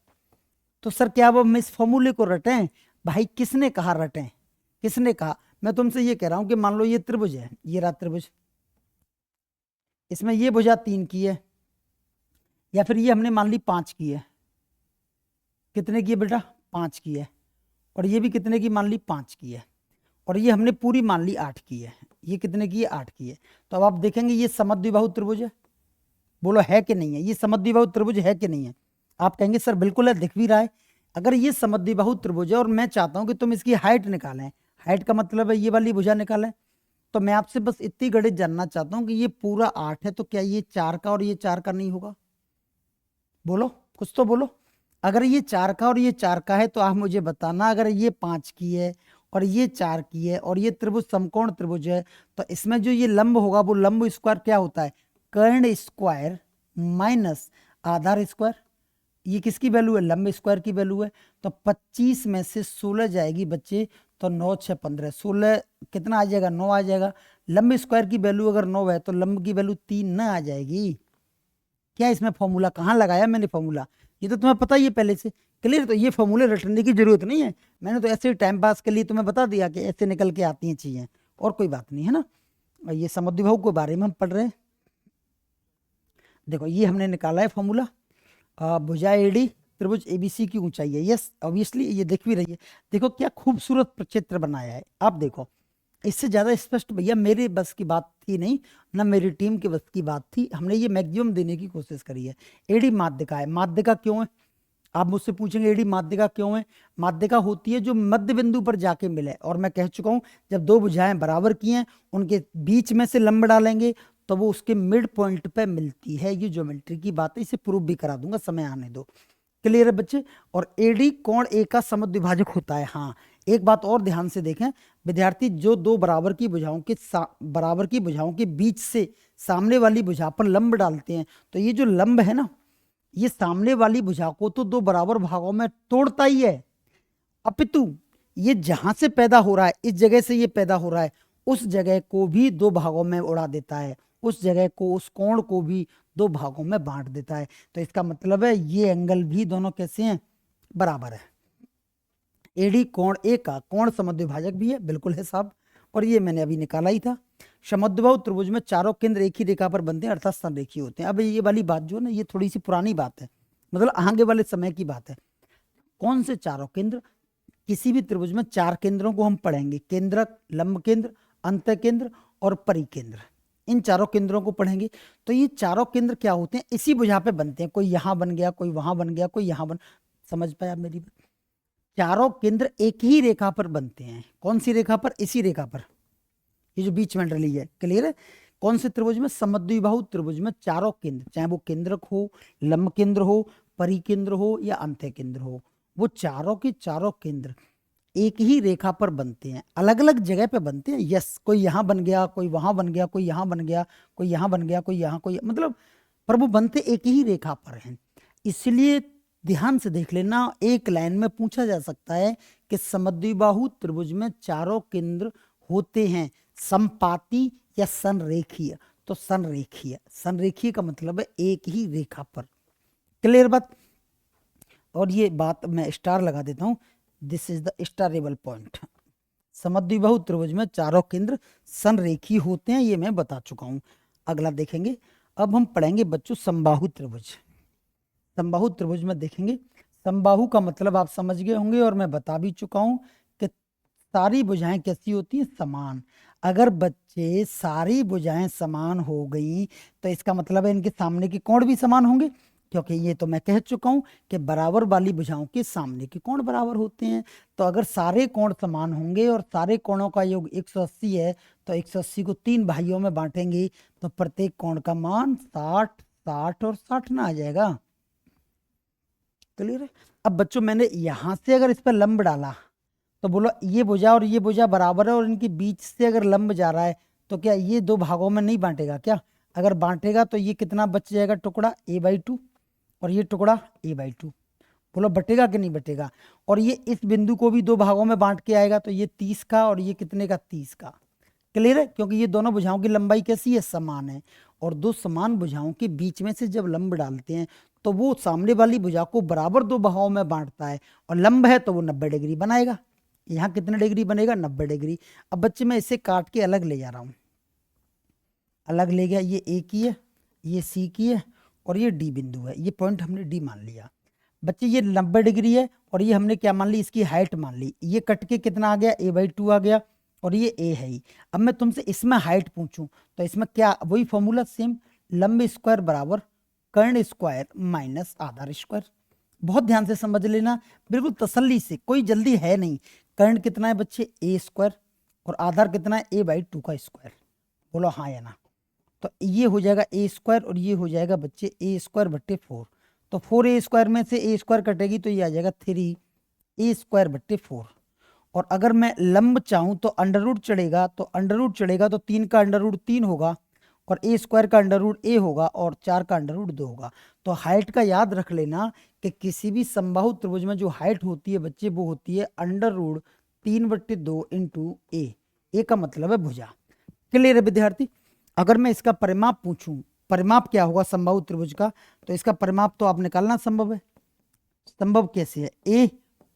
तो सर क्या अब हम इस फॉर्मूले को रटें? भाई किसने कहा रटें? किसने कहा? मैं तुमसे ये कह रहा हूं कि मान लो ये त्रिभुज है, ये रहा त्रिभुज, इसमें ये भुजा 3 की है, या फिर ये हमने मान ली 5 की है। कितने की है बेटा? 5 की है। और ये भी कितने की मान ली? 5 की है। और ये हमने पूरी मान ली 8 की है। ये कितने की है? 8 की है। तो अब आप देखेंगे ये समद्विबाहु त्रिभुज है। बोलो है कि नहीं है? ये समद्विबाहु त्रिभुज है कि नहीं है? आप कहेंगे सर बिल्कुल है, दिख भी रहा है। अगर ये समद्विबाहु त्रिभुज है और मैं चाहता हूं कि तुम इसकी हाइट निकालें, हाइट का मतलब है ये वाली भुजा निकालें, तो मैं आपसे बस इतनी गणित जानना चाहता हूं कि ये पूरा 8 है, तो क्या ये 4 का और ये 4 का नहीं होगा? बोलो, कुछ तो बोलो। अगर ये 4 का और ये 4 का है तो आप मुझे बताना, अगर ये 5 की है और ये 4 की है और ये त्रिभुज समकोण त्रिभुज है, तो इसमें जो ये लंब होगा वो लंब स्क्वायर क्या होता है? कर्ण स्क्वायर माइनस आधार स्क्वायर। ये किसकी वैल्यू है? लंब स्क्वायर की वैल्यू है। तो 25 में से 16 जाएगी बच्चे, तो 9 6 15, 16 कितना आ जाएगा? 9 आ जाएगा। लंब स्क्वायर की वैल्यू अगर 9 है तो लंब की वैल्यू 3 ना आ जाएगी क्या? इसमें फॉर्मूला कहाँ लगाया मैंने? फॉर्मूला ये तो तुम्हें पता ही है पहले से, क्लियर। तो ये फॉर्मूले रटने की जरूरत नहीं है, मैंने तो ऐसे टाइम पास के लिए तुम्हें बता दिया कि ऐसे निकल के आती हैं चीजें, और कोई बात नहीं है ना। और ये समद्विबाहु के बारे में हम पढ़ रहे हैं। देखो ये हमने निकाला है फॉर्मूला, भुजा एडी त्रिभुज एबीसी की ऊंचाई है, यस ऑब्वियसली ये दिख भी रही है। देखो क्या खूबसूरत प्रचित्र बनाया है, आप देखो। इससे ज्यादा स्पष्ट भैया मेरे बस की बात थी नहीं, ना मेरी टीम के बस की बात थी, हमने ये मैक्सिमम देने की कोशिश करी है। एडी माध्यिका है। माध्यिका क्यों है? आप मुझसे पूछेंगे एडी माध्यिका क्यों है? माध्यिका होती है जो मध्य बिंदु पर जाके मिले, और मैं कह चुका हूं जब दो भुजाएं बराबर की हैं उनके बीच में से लंब डालेंगे तो वो उसके मिड पॉइंट पे मिलती है। ये ज्योमेट्री की बात है, इसे प्रूव भी करा दूंगा, समय आने दो। क्लियर है बच्चे? और एडी कोण ए का समद्विभाजक होता है। हाँ, एक बात और ध्यान से देखें विद्यार्थी, जो दो बराबर की भुजाओं के बीच से सामने वाली भुजा पर लंब डालते हैं, तो ये जो लंब है ना, ये सामने वाली भुजा को तो दो बराबर भागों में तोड़ता ही है, अपितु ये जहां से पैदा हो रहा है, इस जगह से ये पैदा हो रहा है, उस जगह को भी दो भागों में उड़ा देता है, उस जगह को, उस कोण को भी दो भागों में बांट देता है। तो इसका मतलब है ये एंगल भी दोनों कैसे हैं? बराबर है। एडी कोण ए का कोण समद्विभाजक भी है, बिल्कुल है साहब, और ये मैंने अभी निकाला ही था। समद्विबाहु त्रिभुज में चारों केंद्र एक ही रेखा पर बनते हैं, अर्थात संरेखीय होते हैं। अब ये वाली बात जो है ना, ये थोड़ी सी पुरानी बात है, मतलब आगे वाले समय की बात है। कौन से चारों केंद्र? किसी भी त्रिभुज में 4 केंद्रों को हम पढ़ेंगे, केंद्रक, लंब केंद्र, अंत केंद्र और परिकेंद्र। इन चारों केंद्रों को पढ़ेंगे। तो ये चारों केंद्र क्या होते हैं? इसी भुजा पे बनते हैं, कोई यहां बन गया, कोई वहां बन गया, कोई यहां बन, समझ पाया मेरी बात? चारों केंद्र एक ही रेखा पर बनते हैं। कौन सी रेखा पर? इसी रेखा पर, ये जो बीच में डली है। क्लियर है? कौन से त्रिभुज में? समद्विबाहु त्रिभुज में चारों केंद्र, चाहे वो केंद्रक हो, लंब केंद्र हो, परिकेंद्र हो या अंत्य केंद्र हो, वो चारों के चारों केंद्र एक ही रेखा पर बनते हैं, अलग अलग जगह पे बनते हैं। यस, कोई यहां बन गया, कोई वहां बन गया, कोई यहां बन गया, कोई यहां बन गया, कोई यहां, कोई, मतलब पर वो बनते एक ही रेखा पर हैं। इसलिए ध्यान से देख लेना, एक लाइन में पूछा जा सकता है कि समद्विबाहु त्रिभुज में चारों केंद्र होते हैं संपाती या संरेखीय। तो संरेखीय, संरेखीय का मतलब है एक ही रेखा पर। क्लियर बात? और ये बात मैं स्टार लगा देता हूं, दिस इज द स्टारेबल पॉइंट। समद्विबाहु त्रिभुज में चारों केंद्र संरेखीय होते हैं, ये मैं बता चुका हूं। अगला देखेंगे, अब हम पढ़ेंगे बच्चों समबाहु त्रिभुज। समबाहु त्रिभुज में देखेंगे, समबाहु का मतलब आप समझ गए होंगे और मैं बता भी चुका हूं कि सारी भुजाएं कैसी होती हैं? समान। अगर बच्चे सारी भुजाएं समान हो गई तो इसका मतलब है इनके सामने के कोण भी समान होंगे, क्योंकि ये तो मैं कह चुका हूं कि बराबर वाली भुजाओं के सामने के कोण बराबर होते हैं। तो अगर सारे कोण समान होंगे और सारे कोणों का योग 180 है, तो 180 को 3 भाइयों में बांटेंगे तो प्रत्येक कोण का मान 60, 60 और 60 ना आ जाएगा। क्लियर है? अब बच्चों मैंने यहां से अगर इस पर लंब डाला तो बोलो ये भुजा और ये भुजा बराबर है और इनके बीच से अगर लंब जा रहा है तो क्या ये दो भागों में नहीं बांटेगा क्या? अगर बांटेगा तो ये कितना बच जाएगा टुकड़ा? a/2, और ये टुकड़ा a/2। बोलो बटेगा कि नहीं बटेगा? और ये इस बिंदु को भी दो भागों में बांट के आएगा, तो ये 30 का और ये कितने का? 30 का। क्लियर है? क्योंकि ये दोनों भुजाओं की लंबाई कैसी है? समान है। और दो समान भुजाओं के बीच में से जब लंब डालते हैं तो वो सामने वाली भुजा को बराबर दो भागों में बांटता है, और लंब है तो वो 90 डिग्री बनाएगा। यहाँ कितने डिग्री बनेगा? 90 डिग्री। अब बच्चे मैं इसे काट के अलग ले जा रहा हूँ, अलग ले गया, ये ए की है, ये सी की है और ये डी बिंदु है, ये पॉइंट हमने डी मान लिया। बच्चे ये 90 डिग्री है और ये हमने क्या मान ली? इसकी हाइट मान ली। ये कट के कितना आ गया? a/2 आ गया, और ये a है ही। अब मैं तुमसे इसमें हाइट पूछूं तो इसमें क्या? वही फॉर्मूला सेम, लंब स्क्वायर बराबर कर्ण स्क्वायर माइनस आधार स्क्वायर। बहुत ध्यान से समझ लेना, बिल्कुल तसल्ली से, कोई जल्दी है नहीं। कर्ण कितना है बच्चे? a² और आधार कितना है a/2 का स्क्वायर। बोलो हाँ या ना। तो ये हो जाएगा a स्क्वायर और ये हो जाएगा बच्चे a स्क्वायर बट्टे 4। तो 4a स्क्वायर में से a स्क्वायर कटेगी तो ये आ जाएगा 3a स्क्वायर बट्टे 4। और अगर मैं लंब चाहूं तो अंडर रूट चढ़ेगा, तो अंडर रूट चढ़ेगा तो 3 का अंडर रूट 3 होगा और a स्क्वायर का अंडर रूट a होगा और 4 का अंडर रूट 2 होगा। तो हाइट का याद रख लेना कि किसी भी समबाहु त्रिभुज में जो हाइट होती है बच्चे वो होती है अंडर रूट 3/2 इंटू ए का मतलब है भुजा। क्लियर है विद्यार्थी। अगर मैं इसका परिमाप पूछूं, परिमाप क्या होगा समबाहु त्रिभुज का, तो इसका परिमाप तो आप निकालना संभव है। संभव कैसे है, a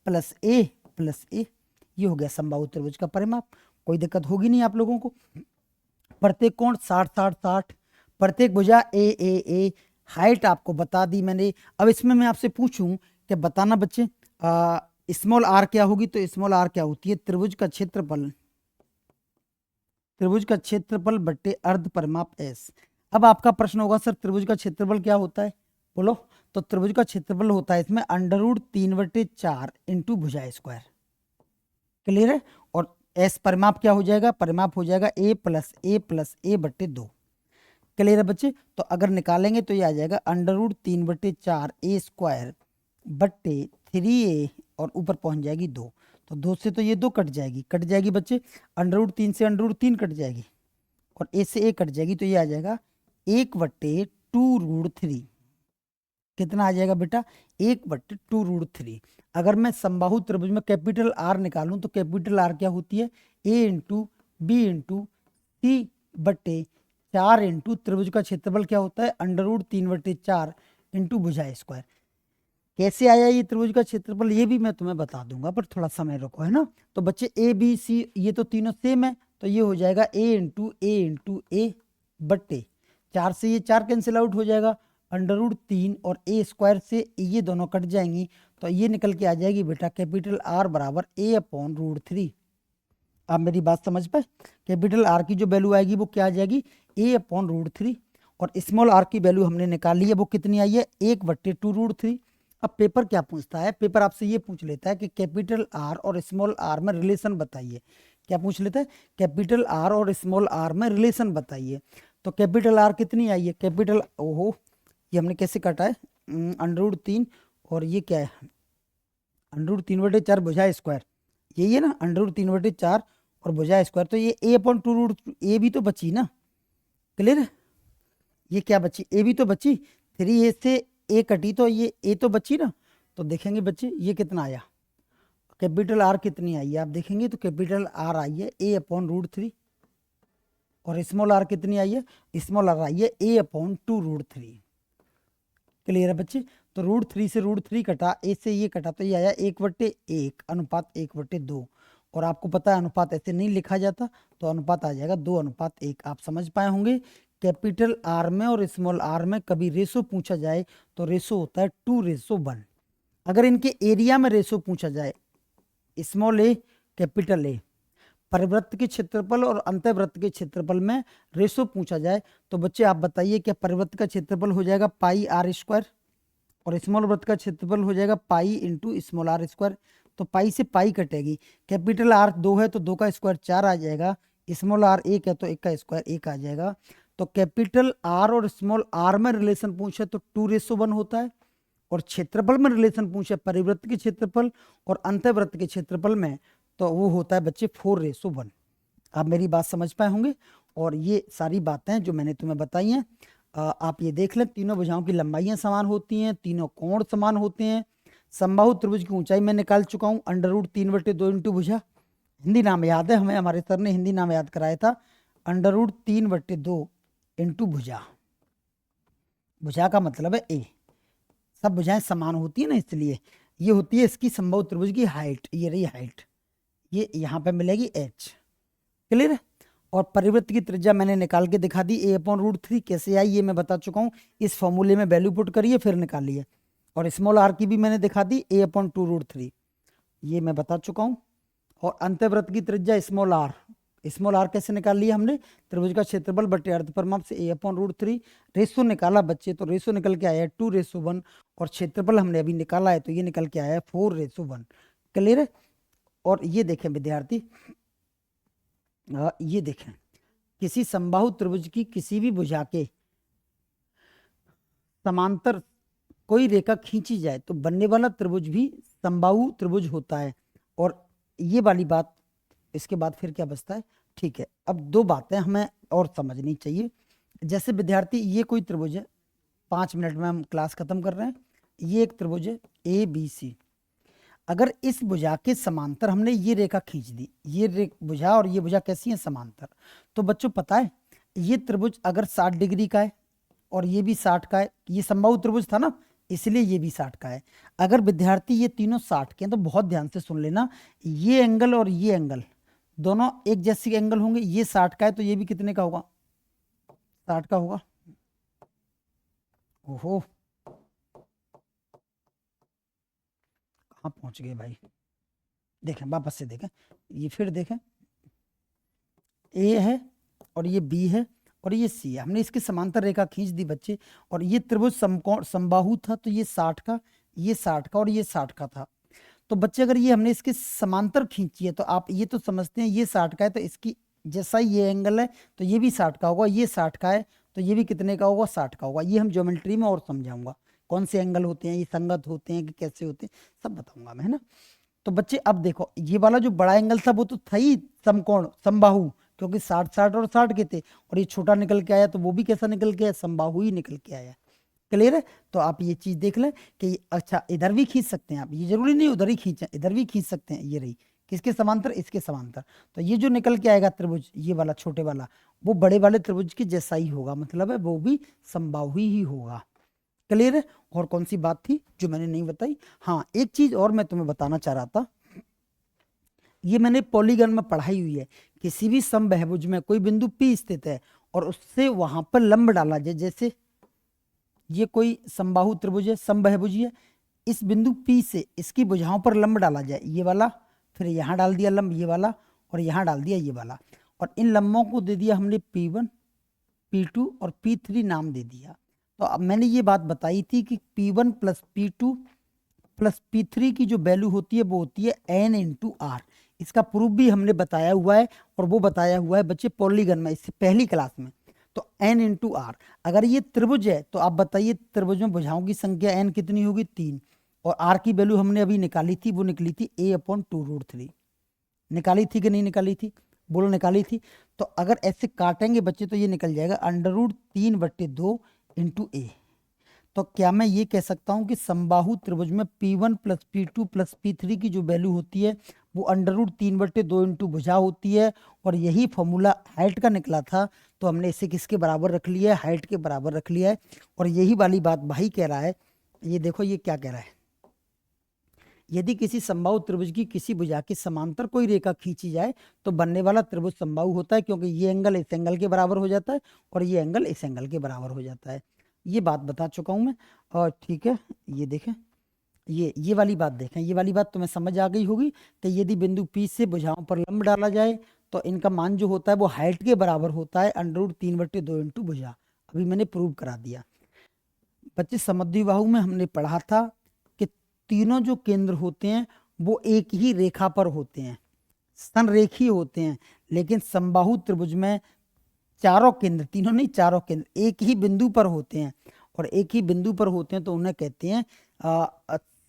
प्लस ए प्लस ए, ये हो गया समबाहु त्रिभुज का परिमाप। कोई दिक्कत होगी नहीं आप लोगों को। प्रत्येक कोण 60 60 60, प्रत्येक भुजा ए, हाइट आपको बता दी मैंने। अब इसमें मैं आपसे पूछूं कि बताना बच्चे स्मॉल आर क्या होगी, तो स्मॉल आर क्या होती है, त्रिभुज का क्षेत्रफल, त्रिभुज का क्षेत्रफल बट्टे अर्ध परिमाप एस। अब आपका प्रश्न होगा सर त्रिभुज का क्षेत्रफल क्या होता है, बोलो। तो त्रिभुज का क्षेत्रफल होता है इसमें अंडर रूट 3/4 इंटू भुजा स्क्वायर। क्लियर है। और एस परिमाप क्या हो जाएगा, परिमाप हो जाएगा a प्लस ए बट्टे 2। क्लियर है बच्चे। तो अगर निकालेंगे तो ये आ जाएगा अंडर रूट 3/4 a स्क्वायर बट्टे 3a और ऊपर पहुंच जाएगी 2। तो 2 से तो ये 2 कट जाएगी बच्चे। अंडर रूट 3 से अंडर रूट 3 कट जाएगी और a से a कट जाएगी, तो ये आ जाएगा 1/2√3। कितना आ जाएगा बेटा, 1/2√3। अगर मैं समबाहु त्रिभुज में कैपिटल आर निकालूं तो कैपिटल आर क्या होती है, a into B into C बट्टे 4 इंटू त्रिभुज का क्षेत्रफल क्या होता है अंडर रूट 3/4 इंटू भुजा स्क्वायर। कैसे आया ये त्रिभुज का क्षेत्रफल ये भी मैं तुम्हें बता दूंगा, पर थोड़ा समय रुको, है ना। तो बच्चे ए बी सी ये तो तीनों सेम है, तो ये हो जाएगा a इंटू ए बट्टे 4 से ये 4 कैंसिल आउट हो जाएगा, अंडर रूट 3 और a स्क्वायर से ये दोनों कट जाएंगी, तो ये निकल के आ जाएगी बेटा कैपिटल आर बराबर a/√3। आप मेरी बात समझ पाए। कैपिटल आर की जो वैल्यू आएगी वो क्या आ जाएगी, a/√3। और स्मॉल आर की वैल्यू हमने निकाल ली है, वो कितनी आई है, 1/2√3। अब पेपर क्या पूछता है, पेपर आपसे ये पूछ लेता है कि कैपिटल आर और स्मॉल आर में रिलेशन बताइए। क्या पूछ लेता है, कैपिटल आर और स्मॉल आर में रिलेशन बताइए। तो कैपिटल आर कितनी आई है, कैपिटल ओहो ये हमने कैसे काटा है, अंडर रूट 3 और ये क्या है अंडर रूट 3/4 भुजा स्क्वायर, यही है ना अंडर रूट 3/4 और भुजा स्क्वायर। तो ये a/2 ए भी तो बची ना। क्लियर है। ये क्या बची, ए भी तो बची, 3a से ए कटी तो ये ए तो बची ना। तो देखेंगे बच्चे ये कितना आया, कैपिटल आर कितनी आई है आप देखेंगे तो कैपिटल आर आई है a/√3 और स्मॉल आर कितनी आई है, स्मॉल आर आई है a/2√3। क्लियर है बच्चे। तो √3 से √3 कटा, ए से ये कटा, तो ये आया 1/1 अनुपात 1/2। और आपको पता है अनुपात ऐसे नहीं लिखा जाता, तो अनुपात आ जाएगा 2:1। आप समझ पाए होंगे। कैपिटल आर में और स्मॉल आर में कभी रेशो पूछा जाए तो रेशो होता है 2:1। अगर इनके एरिया में रेशो पूछा जाए, स्मॉल ए कैपिटल ए, परिवृत्त के क्षेत्रफल और अंतःवृत्त के क्षेत्रफल में रेशो पूछा जाए, तो बच्चे आप बताइए क्या परिवृत्त का क्षेत्रफल हो जाएगा पाई आर स्क्वायर और स्मॉल वृत्त का क्षेत्रफल हो जाएगा pi into small r square. तो पाई से पाई कटेगी, कैपिटल आर 2 है तो 2 का स्क्वायर 4 आ जाएगा, स्मॉल आर 1 है तो 1 का स्क्वायर 1 आ जाएगा। तो कैपिटल आर और स्मॉल आर में रिलेशन पूछे तो 2:1 होता है, और क्षेत्रफल में रिलेशन पूछे परिवृत्त के क्षेत्रफल और अंतःवृत्त के क्षेत्रफल में तो वो होता है बच्चे 4:1। आप मेरी बात समझ पाए होंगे। और ये सारी बातें जो मैंने तुम्हें बताई हैं आप ये देख लें, तीनों भुजाओं की लंबाइयां समान होती हैं, तीनों कोण समान होते हैं। समबाहु त्रिभुज की ऊंचाई मैं निकाल चुका हूँ अंडर रूट 3/2 इंटू भुजा। हिंदी नाम याद है हमें, हमारे सर ने हिंदी नाम याद कराया था, अंडर रूट 3/2 इंटू भुजा। भुजा का मतलब है ए, सब भुजाएं समान होती है ना, इसलिए ये होती है इसकी समबाहु त्रिभुज की हाइट, ये रही हाइट, ये यहाँ पे मिलेगी h। क्लियर है। और परिवृत्त की त्रिज्या मैंने निकाल के दिखा दी, a/√3 कैसे आई ये मैं बता चुका हूँ। इस फॉर्मूले में वैल्यू पुट करिए फिर निकालिए। और स्मॉल आर की भी मैंने दिखा दी a/2√3, ये मैं बता चुका हूँ। और अंतःवृत्त की त्रिज्या स्मॉल आर कैसे निकाल लिया हमने, त्रिभुज का क्षेत्रफल बटे अर्ध परिमाप से a/√3। रेशो निकाला बच्चे तो रेशो निकल के आया 2:1 और क्षेत्रफल हमने अभी निकाला है तो ये निकल के आया है 4:1। क्लियर है। और ये देखें विद्यार्थी, ये देखें, किसी समबाहु त्रिभुज की किसी भी भुजा के समांतर कोई रेखा खींची जाए तो बनने वाला त्रिभुज भी समबाहु त्रिभुज होता है। और ये वाली बात, इसके बाद फिर क्या बचता है? ठीक है, अब दो बातें हमें और समझनी चाहिए। जैसे विद्यार्थी, ये कोई त्रिभुज है, 5 मिनट में हम क्लास खत्म कर रहे हैं। ये एक त्रिभुज है ABC। अगर इस भुजा के समांतर हमने ये रेखा खींच दी, ये भुजा और ये भुजा कैसी है? समांतर। तो बच्चों पता है, ये त्रिभुज अगर 60 डिग्री का है और ये भी 60 का है, ये समबाहु त्रिभुज था ना, इसलिए ये भी 60 का है। अगर विद्यार्थी ये तीनों 60 के हैं तो बहुत ध्यान से सुन लेना, ये एंगल और ये एंगल दोनों एक जैसे एंगल होंगे। ये 60 का है तो ये भी कितने का होगा? 60 का होगा। ओहो, कहाँ पहुंच गए भाई? देखें, वापस से देखें, ये फिर देखें, A है और ये B है और ये C है। हमने इसकी समांतर रेखा खींच दी बच्चे, और ये त्रिभुज समकोण समबाहु था तो ये 60 का, ये 60 का और ये 60 का था। तो बच्चे अगर ये हमने इसके समांतर खींची है तो आप ये तो समझते हैं ये 60 का है तो इसकी जैसा ही ये एंगल है तो ये भी 60 का होगा, ये 60 का है तो ये भी कितने का होगा? 60 का होगा। ये हम ज्योमेट्री में और समझाऊंगा कौन से एंगल होते हैं, ये संगत होते हैं कि कैसे होते हैं, सब बताऊंगा मैं, है ना। तो बच्चे अब देखो, ये वाला जो बड़ा एंगल था वो तो था ही समकोण समबाहु, क्योंकि 60 60 और 60 के थे, और ये छोटा निकल के आया तो वो भी कैसा निकल के आया? समबाहु ही निकल के आया। क्लियर है? तो आप ये चीज देख लें कि अच्छा इधर भी खींच सकते हैं आप, ये जरूरी नहीं उधर ही खींचे, इधर भी खींच सकते हैं। ये रही किसके समांतर? इसके समांतर। तो ये जो निकल के आएगा त्रिभुज, ये वाला छोटे वाला, वो बड़े वाले त्रिभुज के जैसा ही होगा, मतलब है वो भी समबाहु ही होगा। क्लियर है? और कौन सी बात थी जो मैंने नहीं बताई? हाँ, एक चीज और मैं तुम्हें बताना चाह रहा था, ये मैंने पॉलीगन में पढ़ाई हुई है। किसी भी समबहुभुज में कोई बिंदु P स्थित है और उससे वहां पर लंब डाला जाए, जैसे ये कोई समबाहु त्रिभुज है, समबहुभुज है, इस बिंदु P से इसकी भुजाओं पर लंब डाला जाए, ये वाला, फिर यहाँ डाल दिया लंब ये वाला, और यहाँ डाल दिया ये वाला, और इन लंबों को दे दिया हमने P1 P2 और P3 नाम दे दिया। तो अब मैंने ये बात बताई थी कि P1 plus P2 plus P3 की जो वैल्यू होती है वो होती है N इंटू R। इसका प्रूफ भी हमने बताया हुआ है, और वो बताया हुआ है बच्चे पॉलीगन में, इससे पहली क्लास में। तो N इंटू R, अगर ये त्रिभुज है तो आप बताइए त्रिभुज में भुजाओं की संख्या N कितनी होगी? 3, और R की वैल्यू हमने अभी निकाली थी, वो निकली थी A/2√3। निकाली थी कि नहीं निकाली थी? बोलो निकाली थी। तो अगर ऐसे काटेंगे बच्चे तो ये निकल जाएगा √3/2 इंटू A। तो क्या मैं ये कह सकता हूं कि समबाहु त्रिभुज में P1 plus P2 plus P3 की जो वैल्यू होती है वो √3/2 इंटू भुजा होती है, और यही फॉर्मूला हाइट का निकला था, तो हमने इसे किसके बराबर रख लिया है? हाइट के बराबर रख लिया है। और यही वाली बात भाई कह रहा है, ये देखो ये क्या कह रहा है, यदि किसी समबाहु त्रिभुज की किसी भुजा के समांतर कोई रेखा खींची जाए तो बनने वाला त्रिभुज समबाहु होता है, क्योंकि ये एंगल इस एंगल के बराबर हो जाता है और ये एंगल इस एंगल के बराबर हो जाता है। ये बात बता चुका हूं मैं, और ठीक है, ये देखें, ये वाली बात देखें, ये वाली बात तुम्हें समझ आ गई होगी। तो यदि बिंदु P से भुजाओं पर लंब डाला जाए तो इनका मान जो होता है वो हाइट के बराबर होता है √3/2 इंटू भुजा। अभी मैंने प्रूव करा दिया। बच्चे समद्विबाहु में हमने पढ़ा था कि तीनों जो केंद्र होते हैं वो एक ही रेखा पर होते हैं, संरेखीय होते हैं, लेकिन समबाहु त्रिभुज में चारों केंद्र, तीनों नहीं चारों केंद्र एक ही बिंदु पर होते हैं, और एक ही बिंदु पर होते हैं तो उन्हें कहते हैं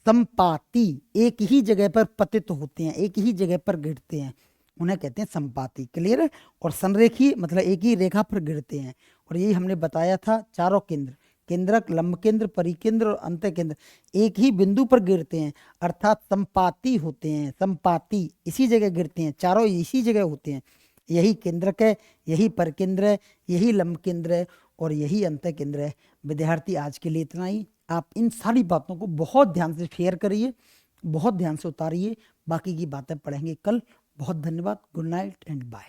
संपाती। एक ही जगह पर पतित होते हैं, एक ही जगह पर गिरते हैं, उन्हें कहते हैं संपाती। क्लियर है? और संरेखीय मतलब एक ही रेखा पर गिरते हैं, और यही हमने बताया था, चारों केंद्र, केंद्रक, लंब केंद्र, परिकेंद्र और अंत केंद्र एक ही बिंदु पर गिरते हैं, अर्थात संपाती होते हैं। संपाती इसी जगह गिरते हैं, चारों इसी जगह होते हैं। यही केंद्रक है, यही परकेंद्र है, यही लंब केंद्र है, और यही अंत केंद्र है। विद्यार्थी आज के लिए इतना ही। आप इन सारी बातों को बहुत ध्यान से शेयर करिए, बहुत ध्यान से उतारिए, बाकी की बातें पढ़ेंगे कल। बहुत धन्यवाद, गुड नाइट एंड बाय।